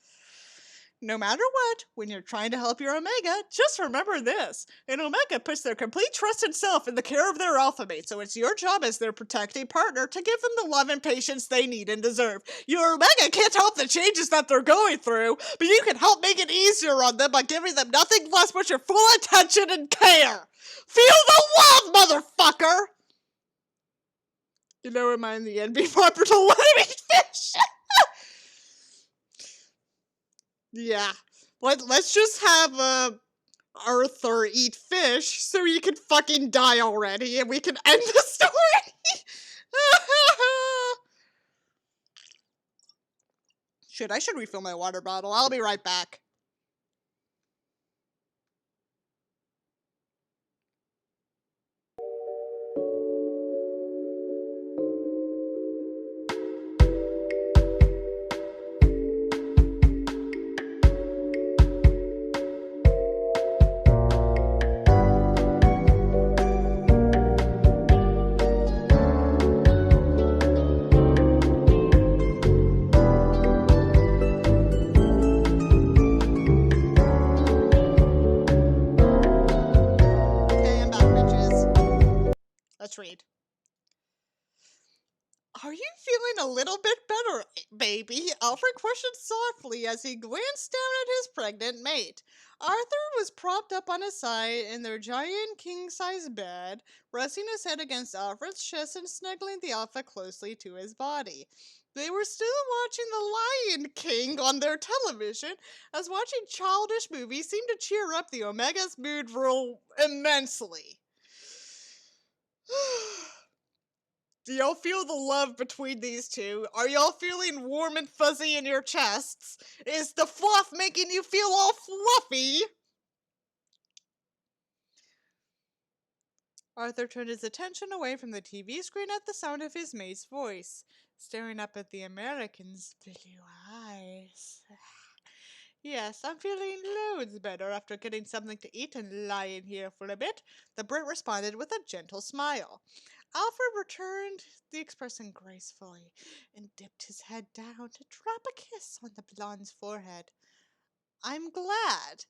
No matter what, when you're trying to help your Omega, just remember this. An Omega puts their complete trust in self in the care of their alpha mate, so it's your job as their protecting partner to give them the love and patience they need and deserve. Your Omega can't help the changes that they're going through, but you can help make it easier on them by giving them nothing less but your full attention and care. Feel the love, motherfucker! You know, am I in the end be proper to let him eat fish? Yeah. Let's just have Arthur eat fish so he can fucking die already and we can end the story. I should refill my water bottle. I'll be right back. Let's read. Are you feeling a little bit better, baby? Alfred questioned softly as he glanced down at his pregnant mate. Arthur was propped up on his side in their giant king-size bed, resting his head against Alfred's chest and snuggling the alpha closely to his body. They were still watching The Lion King on their television, as watching childish movies seemed to cheer up the Omega's mood real immensely. Do y'all feel the love between these two? Are y'all feeling warm and fuzzy in your chests? Is the fluff making you feel all fluffy? Arthur turned his attention away from the TV screen at the sound of his mate's voice, staring up at the American's blue eyes. Yes, I'm feeling loads better after getting something to eat and lying here for a bit, the Brit responded with a gentle smile. Alfred returned the expression gracefully and dipped his head down to drop a kiss on the blonde's forehead. I'm glad.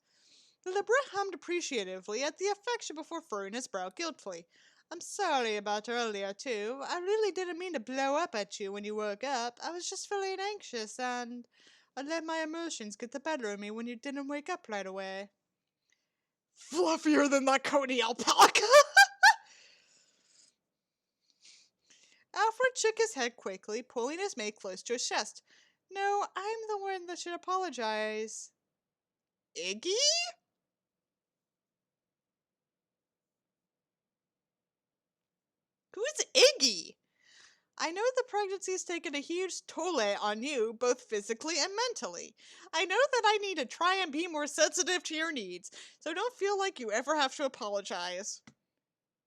The Brit hummed appreciatively at the affection before furrowing his brow guiltfully. I'm sorry about earlier, too. I really didn't mean to blow up at you when you woke up. I was just feeling anxious, and I let my emotions get the better of me when you didn't wake up right away. Fluffier than that Coney alpaca! Alfred shook his head quickly, pulling his mate close to his chest. No, I'm the one that should apologize. Iggy? Who's Iggy? I know the pregnancy has taken a huge toll on you, both physically and mentally. I know that I need to try and be more sensitive to your needs, so don't feel like you ever have to apologize.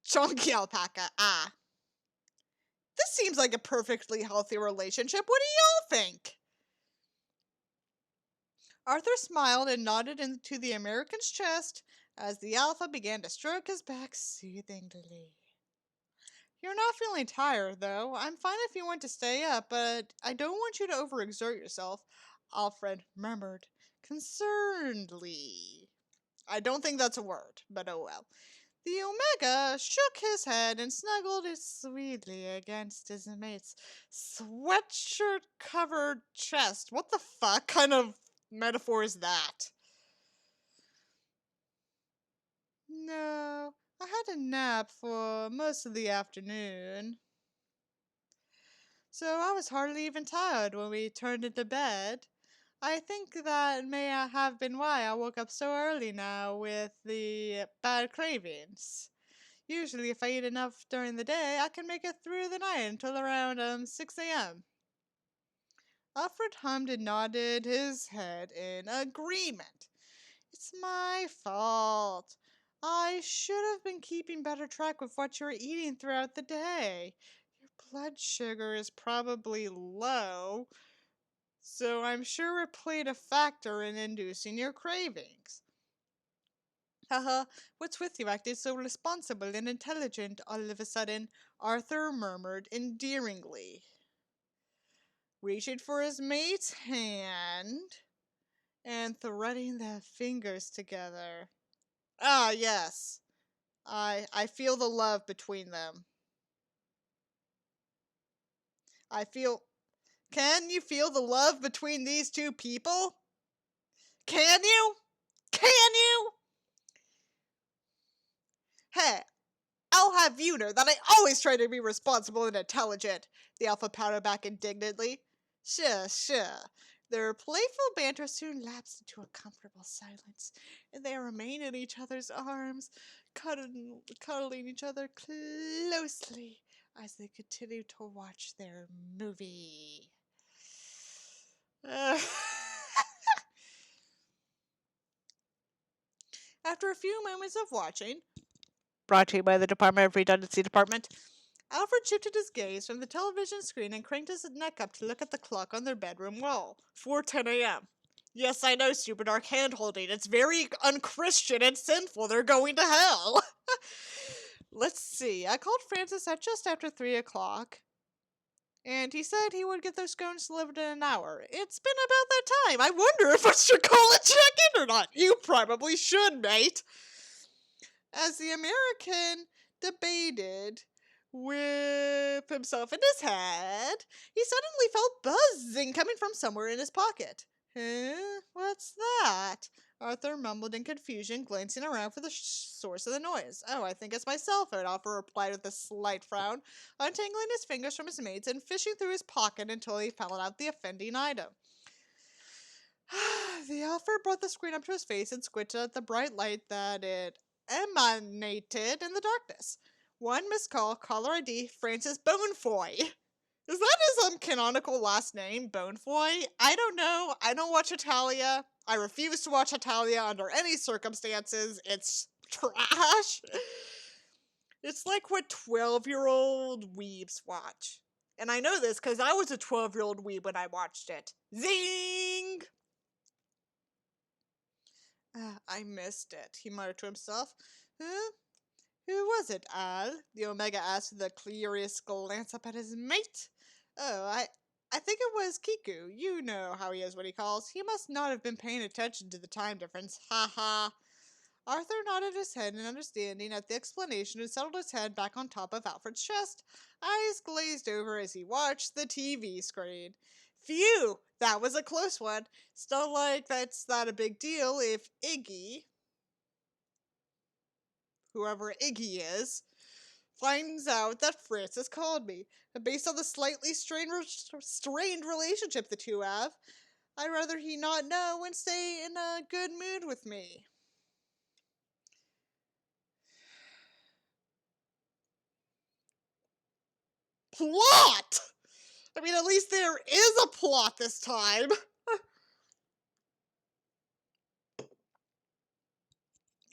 Chunky alpaca, This seems like a perfectly healthy relationship. What do y'all think? Arthur smiled and nodded into the American's chest as the alpha began to stroke his back soothingly. You're not feeling tired, though. I'm fine if you want to stay up, but I don't want you to overexert yourself, Alfred murmured concernedly. I don't think that's a word, but oh well. The Omega shook his head and snuggled it sweetly against his mate's sweatshirt-covered chest. What the fuck kind of metaphor is that? No, I had a nap for most of the afternoon, so I was hardly even tired when we turned into bed. I think that may have been why I woke up so early now with the bad cravings. Usually, if I eat enough during the day, I can make it through the night until around 6 a.m. Alfred hummed and nodded his head in agreement. It's my fault. I should have been keeping better track of what you're eating throughout the day. Your blood sugar is probably low, so I'm sure it played a factor in inducing your cravings. Haha, what's with you acting so responsible and intelligent all of a sudden? Arthur murmured endearingly, reaching for his mate's hand and threading their fingers together. Ah, yes. I feel the love between them. I feel... Can you feel the love between these two people? Can you? Can you? Hey, I'll have you know that I always try to be responsible and intelligent, the alpha pouted back indignantly. Sure. Their playful banter soon lapsed into a comfortable silence, and they remained in each other's arms, cuddling each other closely as they continued to watch their movie. After a few moments of watching, brought to you by the Department of Redundancy Department, Alfred shifted his gaze from the television screen and craned his neck up to look at the clock on their bedroom wall. 4:10 a.m. Yes, I know, stupid arc hand-holding. It's very unchristian and sinful. They're going to hell. Let's see. I called Francis at just after 3 o'clock, and he said he would get those scones delivered in an hour. It's been about that time. I wonder if I should call and check in or not. You probably should, mate. As the American debated with himself in his head, he suddenly felt buzzing coming from somewhere in his pocket. Huh? What's that? Arthur mumbled in confusion, glancing around for the source of the noise. Oh, I think it's my cell phone, Alfred replied with a slight frown, untangling his fingers from his mates and fishing through his pocket until he found out the offending item. The Alfred brought the screen up to his face and squinted at the bright light that it emanated in the darkness. 1 missed call, caller ID, Francis Bonefoy. Is that his canonical last name, Bonefoy? I don't know. I don't watch Hetalia. I refuse to watch Hetalia under any circumstances. It's trash. It's like what 12-year-old weebs watch. And I know this because I was a 12-year-old weeb when I watched it. Zing! I missed it, he muttered to himself. Huh? Who was it, Al? The Omega asked with a curious glance up at his mate. Oh, I think it was Kiku. You know how he is when he calls. He must not have been paying attention to the time difference. Ha ha. Arthur nodded his head in understanding at the explanation and settled his head back on top of Alfred's chest. Eyes glazed over as he watched the TV screen. Phew! That was a close one. Still, like, that's not a big deal if Iggy, whoever Iggy is, finds out that Francis called me. And based on the slightly strained relationship the two have, I'd rather he not know and stay in a good mood with me. Plot! I mean, at least there is a plot this time.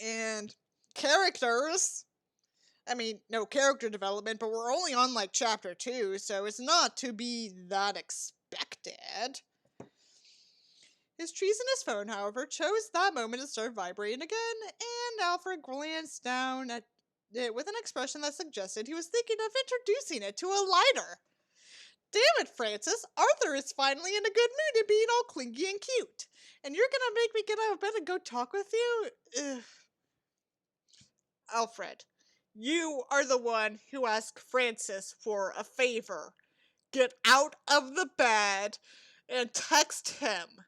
And characters. I mean, no character development, but we're only on like chapter 2, so it's not to be that expected. His treasonous phone, however, chose that moment to start vibrating again, and Alfred glanced down at it with an expression that suggested he was thinking of introducing it to a lighter. Damn it, Francis, Arthur is finally in a good mood and being all clingy and cute. And you're gonna make me get out of bed and go talk with you? Ugh. Alfred, you are the one who asked Francis for a favor. Get out of the bed and text him.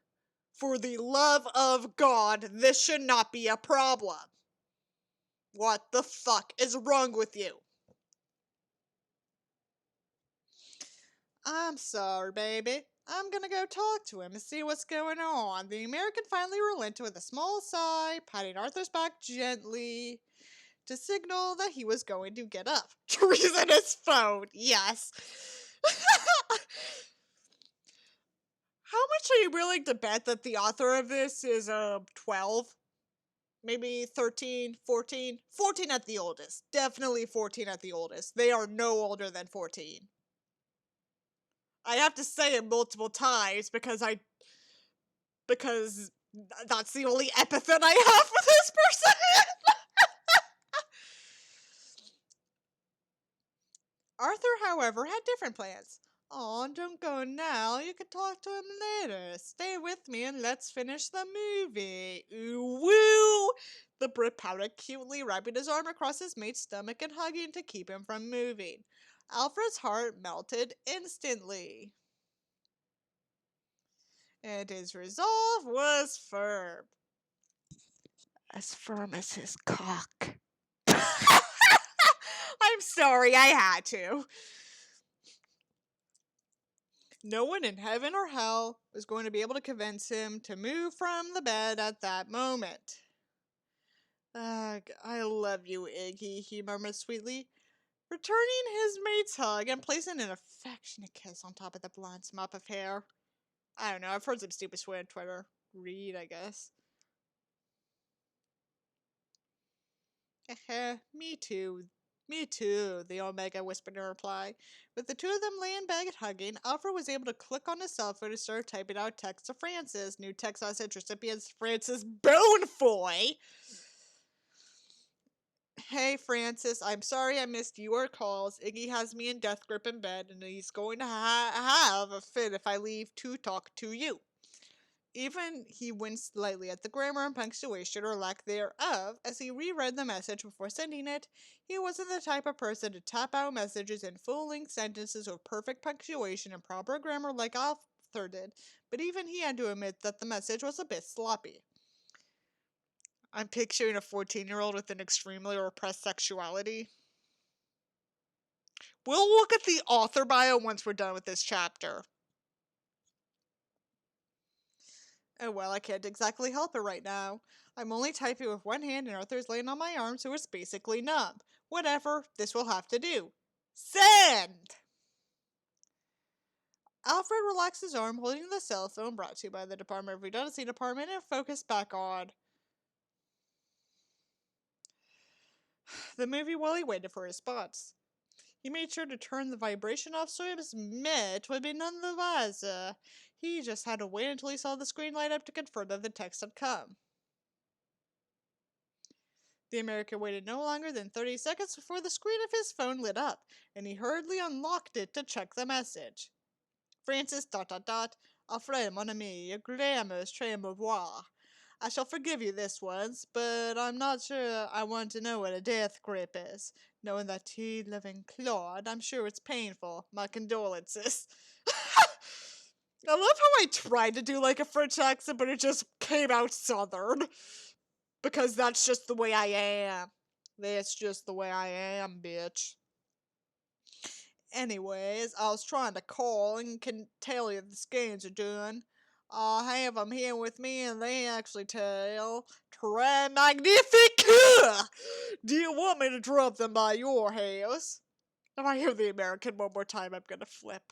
For the love of God, this should not be a problem. What the fuck is wrong with you? I'm sorry, baby. I'm gonna go talk to him and see what's going on. The American finally relented with a small sigh, patting Arthur's back gently to signal that he was going to get up. Treason his phone, yes. How much are you willing to bet that the author of this is 12? Maybe 13, 14? 14 at the oldest. Definitely 14 at the oldest. They are no older than 14. I have to say it multiple times because that's the only epithet I have for this person. Arthur, however, had different plans. Oh, don't go now. You can talk to him later. Stay with me and let's finish the movie. Ooh, woo! The Brit pouted cutely, wrapping his arm across his mate's stomach and hugging to keep him from moving. Alfred's heart melted instantly. And his resolve was firm. As firm as his cock. I'm sorry, I had to. No one in heaven or hell was going to be able to convince him to move from the bed at that moment. Ugh, I love you, Iggy, he murmured sweetly, returning his mate's hug and placing an affectionate kiss on top of the blonde mop of hair. I don't know, I've heard some stupid swear on Twitter. Read, I guess. Me too. Me too, the Omega whispered in reply. With the two of them laying back and hugging, Alfred was able to click on his cell phone and start typing out text to Francis. New text message recipients Francis Bonefoy. Hey Francis, I'm sorry I missed your calls. Iggy has me in death grip in bed and he's going to have a fit if I leave to talk to you. Even he winced slightly at the grammar and punctuation or lack thereof as he reread the message before sending it. He wasn't the type of person to tap out messages in full-length sentences with perfect punctuation and proper grammar like Arthur did, but even he had to admit that the message was a bit sloppy. I'm picturing a 14-year-old with an extremely repressed sexuality. We'll look at the author bio once we're done with this chapter. Oh well, I can't exactly help it right now. I'm only typing with one hand and Arthur's laying on my arm, so it's basically numb. Whatever, this will have to do. Send! Alfred relaxed his arm, holding the cell phone brought to you by the Department of Redundancy Department and focused back on the movie while he waited for a response. He made sure to turn the vibration off so his mitt would be none the wiser. He just had to wait until he saw the screen light up to confirm that the text had come. The American waited no longer than 30 seconds before the screen of his phone lit up, and he hurriedly unlocked it to check the message. Francis ... Alfred, mon ami, your grammar's très mauvais. I shall forgive you this once, but I'm not sure I want to know what a death grip is. Knowing that tea-loving Claude, I'm sure it's painful. My condolences. I love how I tried to do like a French accent, but it just came out southern. Because that's just the way I am. That's just the way I am, bitch. Anyways, I was trying to call and can tell you the scans are done. I have them here with me and they actually tell Très magnifique! Do you want me to drop them by your house? If I hear the American one more time, I'm gonna flip.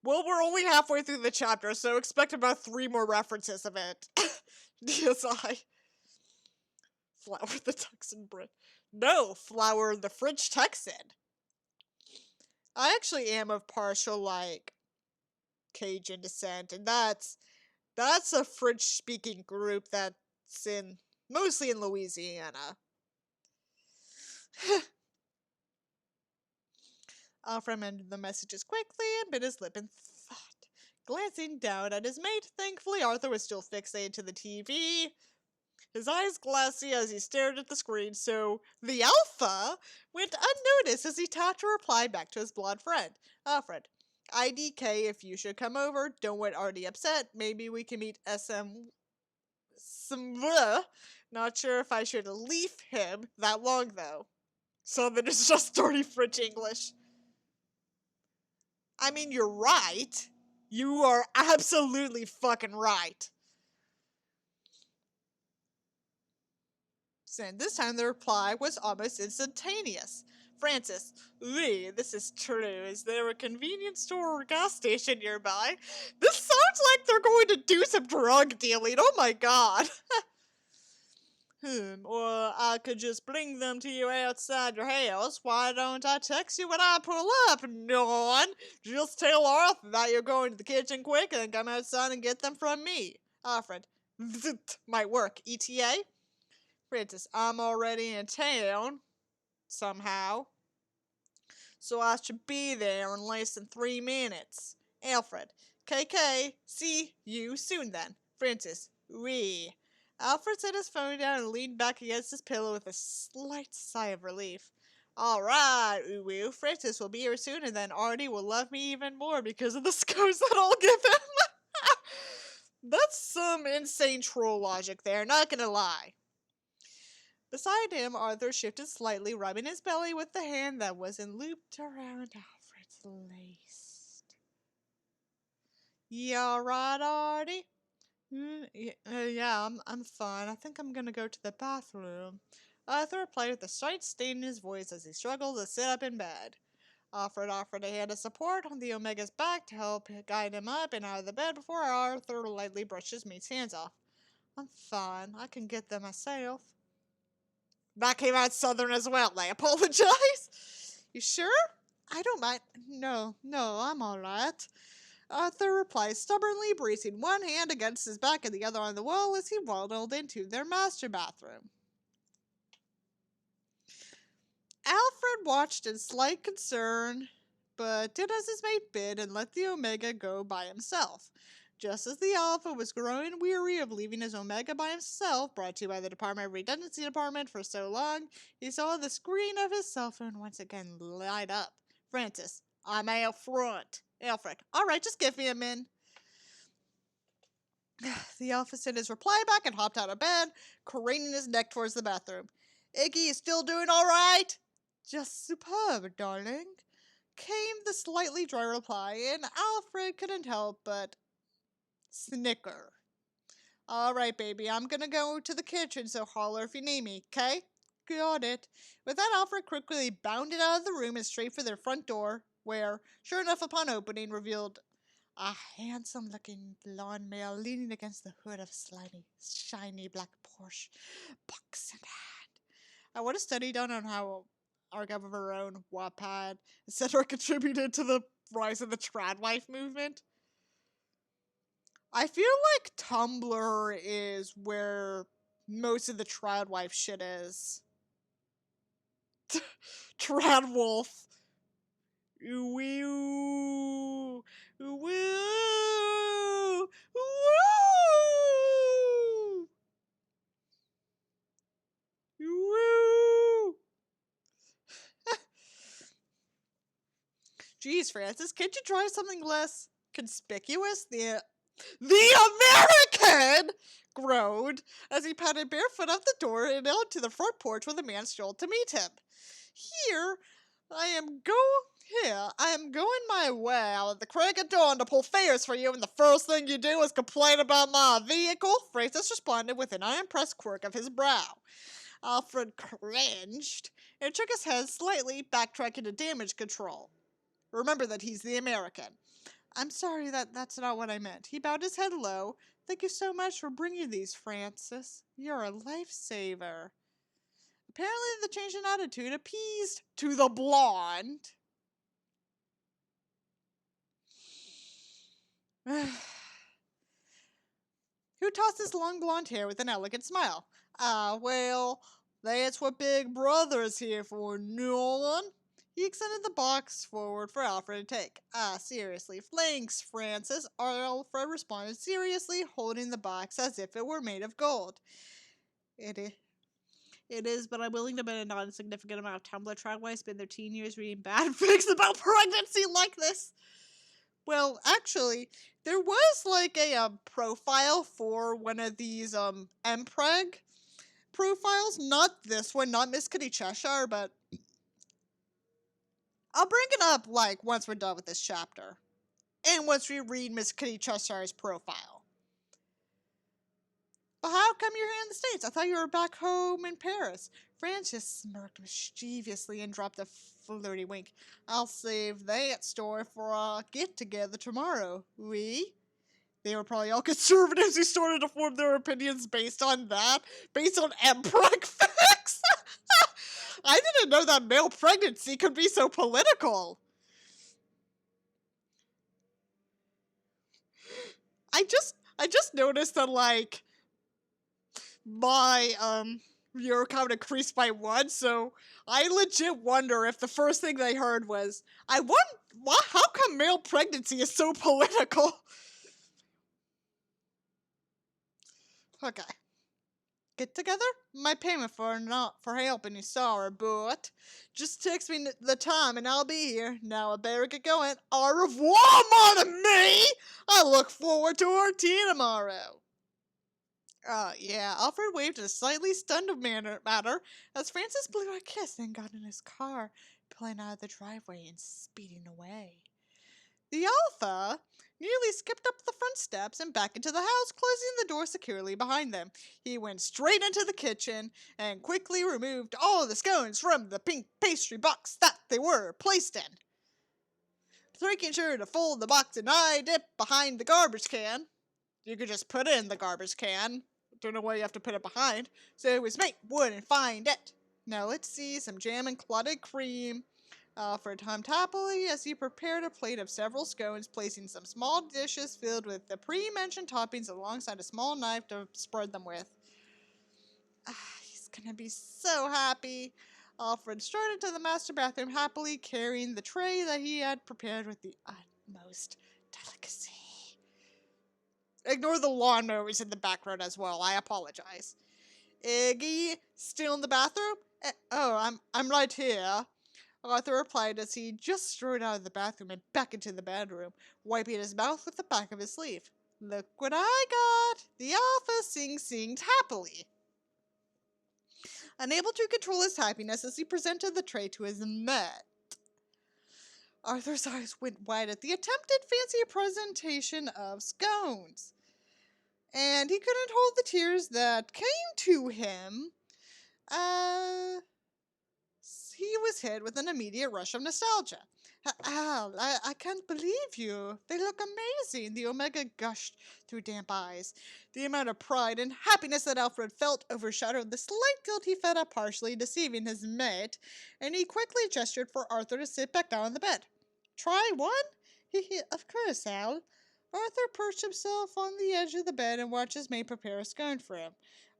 Well, we're only halfway through the chapter, so expect about 3 more references of it. DSI. Flower the Texan Brit. No, Flower the French Texan. I actually am of partial, like, Cajun descent, and that's a French-speaking group that's mostly in Louisiana. Alfred ended the messages quickly and bit his lip in thought. Glancing down at his mate, thankfully Arthur was still fixated to the TV. His eyes glassy as he stared at the screen, so the Alpha went unnoticed as he tapped a reply back to his blonde friend. Alfred, IDK if you should come over. Don't get already upset. Maybe we can meet SM... Not sure if I should leave him that long, though. So that it's just dirty French English. I mean, you're right. You are absolutely fucking right. And this time the reply was almost instantaneous. Francis, oui, this is true. Is there a convenience store or gas station nearby? This sounds like they're going to do some drug dealing. Oh my god. Or I could just bring them to you outside your house. Why don't I text you when I pull up? None. Just tell Arthur that you're going to the kitchen quick and then come outside and get them from me. Alfred, might work. ETA? Francis, I'm already in town. Somehow. So I should be there in less than 3 minutes. Alfred, KK, see you soon then. Francis, oui. Alfred set his phone down and leaned back against his pillow with a slight sigh of relief. Alright, Uwu, Francis will be here soon and then Artie will love me even more because of the scores that I'll give him. That's some insane troll logic there, not gonna lie. Beside him, Arthur shifted slightly, rubbing his belly with the hand that wasn't looped around Alfred's waist. You alright, Artie? Yeah, I'm fine. I think I'm gonna go to the bathroom. Arthur replied with a slight stain in his voice as he struggled to sit up in bed. Alfred offered a hand of support on the Omega's back to help guide him up and out of the bed before Arthur lightly brushed his mate's hands off. I'm fine. I can get them myself. That came out southern as well. I apologize. You sure? I don't mind. No, I'm alright. Arthur replied stubbornly, bracing one hand against his back and the other on the wall as he waddled into their master bathroom. Alfred watched in slight concern, but did as his mate bid and let the Omega go by himself. Just as the Alpha was growing weary of leaving his Omega by himself, brought to you by the Department of Redundancy Department for so long, he saw the screen of his cell phone once again light up. Francis, I'm out front. Alfred, alright, just give me a min. The Alpha sent his reply back and hopped out of bed, craning his neck towards the bathroom. Iggy, you still doing alright? Just superb, darling, came the slightly dry reply, and Alfred couldn't help but snicker. Alright, baby, I'm gonna go to the kitchen, so holler if you need me, okay? Got it. With that, Alfred quickly bounded out of the room and straight for their front door, where, sure enough, upon opening, revealed a handsome-looking blonde male leaning against the hood of a slimy, shiny black Porsche, box in hand. I want to study down on how our of our own Wattpad, etc. contributed to the rise of the trad wife movement. I feel like Tumblr is where most of the trad wife shit is. Trad wolf. Ooh, ooh, ooh, ooh, ooh, ooh. Jeez, Francis, can't you try something less conspicuous? The American groaned as he padded barefoot out the door and out to the front porch where the man strolled to meet him. I am going my way out at the crack of dawn to pull fares for you, and the first thing you do is complain about my vehicle? Francis responded with an unimpressed quirk of his brow. Alfred cringed and shook his head slightly, backtracking to damage control. Remember that he's the American. I'm sorry, that's not what I meant. He bowed his head low. Thank you so much for bringing these, Francis. You're a lifesaver. Apparently the change in attitude appeased to the blonde. Who tossed his long blonde hair with an elegant smile. Well, that's what Big Brother is here for, Nolan. He extended the box forward for Alfred to take. Seriously, thanks, Francis. Alfred responded seriously, holding the box as if it were made of gold. It is, but I'm willing to bet a non-insignificant amount of Tumblr tradwives spend their teen years reading bad fics about pregnancy like this. Well, actually, there was like a profile for one of these MPreg profiles. Not this one, not Miss Kitty Cheshire, but I'll bring it up like once we're done with this chapter. And once we read Miss Kitty Cheshire's profile. But how come you're here in the States? I thought you were back home in Paris. Francis smirked mischievously and dropped a flirty wink. I'll save that story for a get-together tomorrow. We? They were probably all conservatives who started to form their opinions based on that. Based on MPreg facts. I didn't know that male pregnancy could be so political. I just noticed that, like, my viewer count increased by 1, so I legit wonder if the first thing they heard was, how come male pregnancy is so political? Okay. Get together? My payment for helping you, sorry, but just text me the time and I'll be here. Now I better get going. Au revoir, mon ami! I look forward to our tea tomorrow. Yeah, Alfred waved in a slightly stunned manner as Francis blew a kiss and got in his car, pulling out of the driveway and speeding away. The Alpha nearly skipped up the front steps and back into the house, closing the door securely behind them. He went straight into the kitchen and quickly removed all the scones from the pink pastry box that they were placed in. Making sure to fold the box and eye dip behind the garbage can. You could just put it in the garbage can. Don't know why you have to put it behind. So his mate wouldn't find it. Now let's see some jam and clotted cream. Alfred hummed happily as he prepared a plate of several scones, placing some small dishes filled with the pre-mentioned toppings alongside a small knife to spread them with. He's gonna be so happy. Alfred strode into the master bathroom happily, carrying the tray that he had prepared with the utmost delicacy. Ignore the lawnmowers in the background as well. I apologize. Iggy, still in the bathroom? I'm right here. Arthur replied as he just strode out of the bathroom and back into the bedroom, wiping his mouth with the back of his sleeve. Look what I got! The Alpha sing-singed happily. Unable to control his happiness as he presented the tray to his mate. Arthur's eyes went wide at the attempted fancy presentation of scones. and he couldn't hold the tears that came to him. He was hit with an immediate rush of nostalgia. Al, I can't believe you. They look amazing. The Omega gushed through damp eyes. The amount of pride and happiness that Alfred felt overshadowed the slight guilt he felt at partially deceiving his mate, and he quickly gestured for Arthur to sit back down on the bed. Try one? Of course, Al. Arthur perched himself on the edge of the bed and watched his mate prepare a scone for him.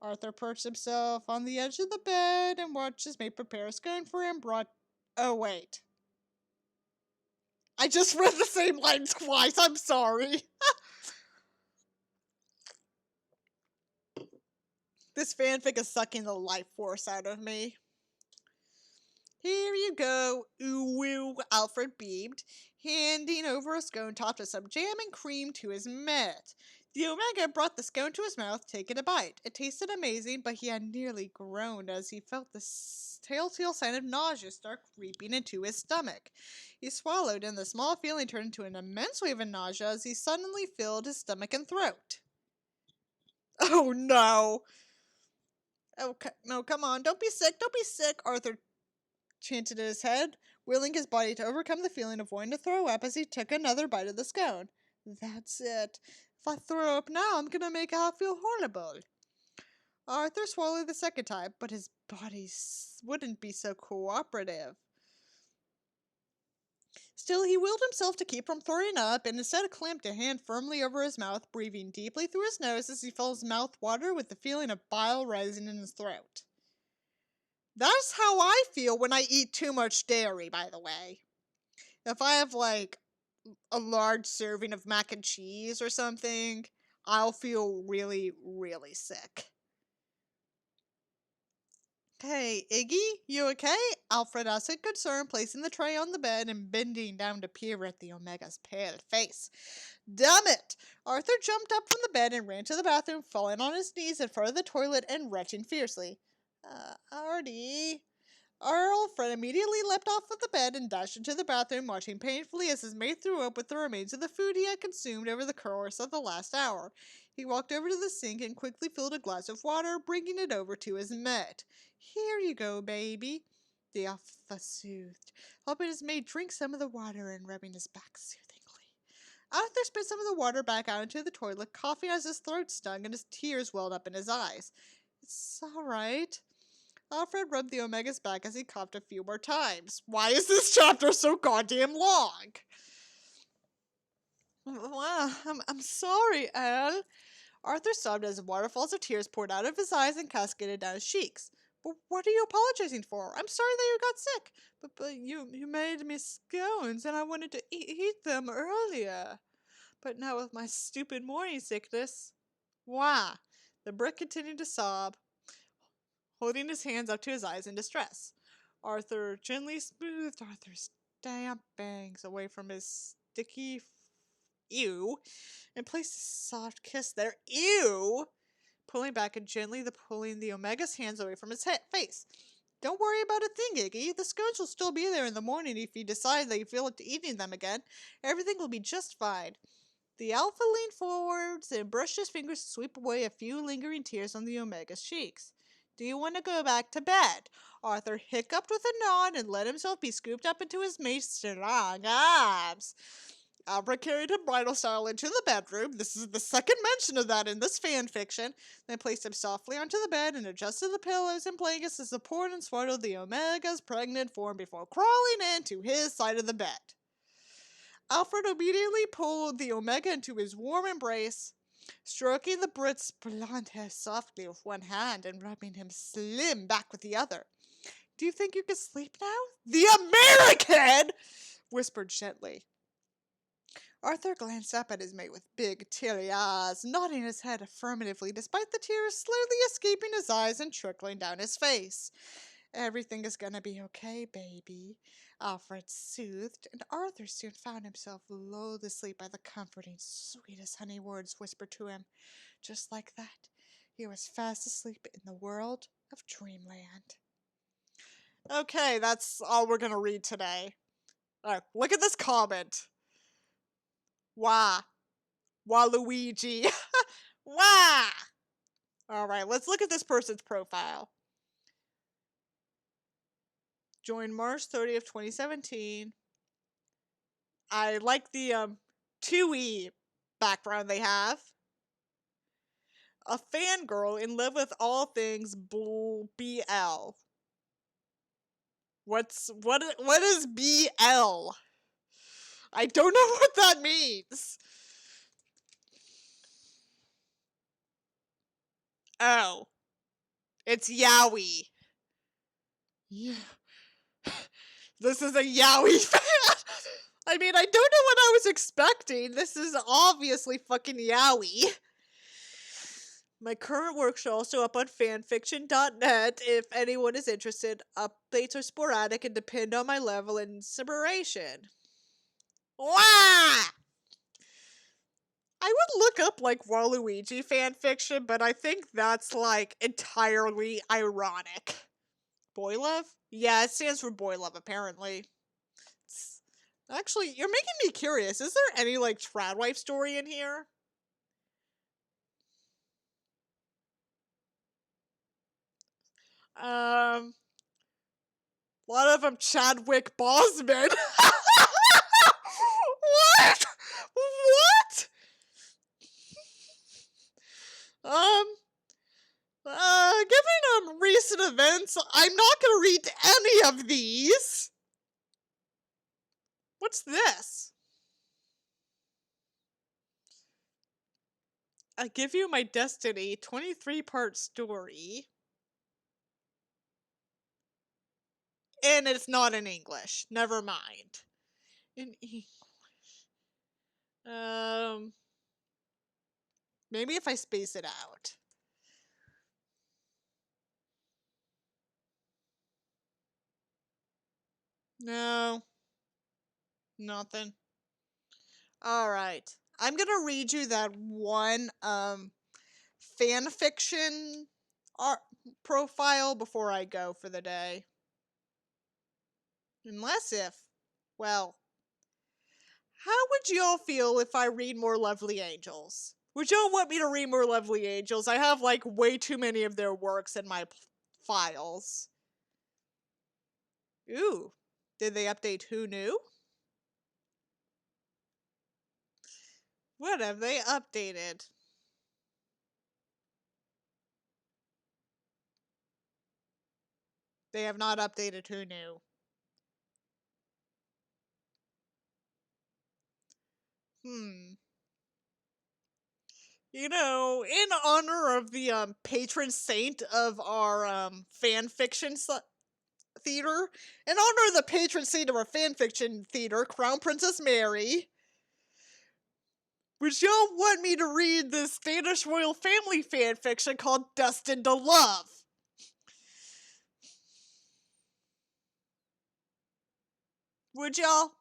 Arthur perched himself on the edge of the bed and watched his mate prepare a scone for him. Oh, wait. I just read the same line twice. I'm sorry. This fanfic is sucking the life force out of me. Here you go, ooh, Alfred beamed, handing over a scone topped with some jam and cream to his mate. The Omega brought the scone to his mouth, taking a bite. It tasted amazing, but he had nearly groaned as he felt the telltale sign of nausea start creeping into his stomach. He swallowed, and the small feeling turned into an immense wave of nausea as he suddenly filled his stomach and throat. Oh, no! Oh, no, come on, don't be sick, Arthur chanted in his head, willing his body to overcome the feeling of wanting to throw up as he took another bite of the scone. That's it. If I throw up now, I'm gonna make Al feel horrible. Arthur swallowed the second time, but his body wouldn't be so cooperative. Still, he willed himself to keep from throwing up and instead clamped a hand firmly over his mouth, breathing deeply through his nose as he felt his mouth water with the feeling of bile rising in his throat. That's how I feel when I eat too much dairy, by the way. If I have, like, a large serving of mac and cheese or something, I'll feel really, really sick. Hey, Iggy, you okay? Alfred asked in concern, placing the tray on the bed and bending down to peer at the Omega's pale face. Damn it! Arthur jumped up from the bed and ran to the bathroom, falling on his knees in front of the toilet and retching fiercely. Artie. Alfred immediately leapt off of the bed and dashed into the bathroom, watching painfully as his mate threw up with the remains of the food he had consumed over the course of the last hour. He walked over to the sink and quickly filled a glass of water, bringing it over to his mate. Here you go, baby, the alpha soothed, helping his mate drink some of the water and rubbing his back soothingly. Arthur spit some of the water back out into the toilet, coughing as his throat stung and his tears welled up in his eyes. It's all right. Alfred rubbed the Omega's back as he coughed a few more times. Why is this chapter so goddamn long? Well, I'm sorry, Al. Arthur sobbed as waterfalls of tears poured out of his eyes and cascaded down his cheeks. But what are you apologizing for? I'm sorry that you got sick. But you made me scones and I wanted to eat them earlier. But now with my stupid morning sickness. Why? The brick continued to sob, holding his hands up to his eyes in distress. Arthur gently smoothed Arthur's damp bangs away from his sticky ew and placed a soft kiss there. Ew! Pulling back and gently pulling the Omega's hands away from his face. Don't worry about a thing, Iggy. The scones will still be there in the morning if you decide that you feel like eating them again. Everything will be just fine. The Alpha leaned forwards and brushed his fingers to sweep away a few lingering tears on the Omega's cheeks. Do you want to go back to bed? Arthur hiccuped with a nod and let himself be scooped up into his mate's strong arms. Alfred carried him bridal style into the bedroom. This is the second mention of that in this fan fiction. Then placed him softly onto the bed and adjusted the pillows and blankets to support and swaddle the Omega's pregnant form before crawling into his side of the bed. Alfred immediately pulled the Omega into his warm embrace, stroking the Brit's blonde hair softly with one hand and rubbing him slim back with the other. Do you think you can sleep now? The American! Whispered gently. Arthur glanced up at his mate with big, teary eyes, nodding his head affirmatively despite the tears slowly escaping his eyes and trickling down his face. Everything is gonna be okay, baby, Alfred soothed, and Arthur soon found himself lulled asleep by the comforting, sweet as honey words whispered to him. Just like that, he was fast asleep in the world of dreamland. Okay, that's all we're gonna read today. Alright, look at this comment. Waluigi. Wow! Alright, let's look at this person's profile. Joined March 30th, 2017. I like the 2E background they have. A fangirl in love with all things BL. What is BL? I don't know what that means. Oh. It's yaoi. Yeah. This is a yaoi fan. I mean, I don't know what I was expecting. This is obviously fucking yaoi. My current work show also up on fanfiction.net if anyone is interested. Updates are sporadic and depend on my level and inspiration. Wah! I would look up like Waluigi fanfiction, but I think that's like entirely ironic. Boy love? Yeah, it stands for boy love apparently. Actually, you're making me curious. Is there any like trad wife story in here? A lot of them Chadwick Boseman. What? What? Given recent events, I'm not gonna read any of these. What's this? I Give You My Destiny 23-part story. And it's not in English. Never mind. In English. Maybe if I space it out. No. Nothing. Alright. I'm gonna read you that one, fanfiction art profile before I go for the day. Well, how would y'all feel if I read more Lovely Angels? Would y'all want me to read more Lovely Angels? I have like way too many of their works in my files. Ooh, did they update Who Knew? What have they updated? They have not updated Who Knew. You know, in honor of the patron saint of our fanfiction theater, in honor of the patron saint of our fanfiction theater, Crown Princess Mary, would y'all want me to read this Danish royal family fanfiction called Destined to Love? Would y'all?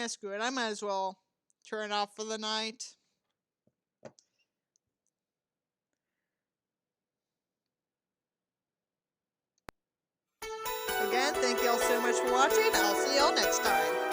Screw it. I might as well turn it off for the night. Again, thank y'all so much for watching. I'll see y'all next time.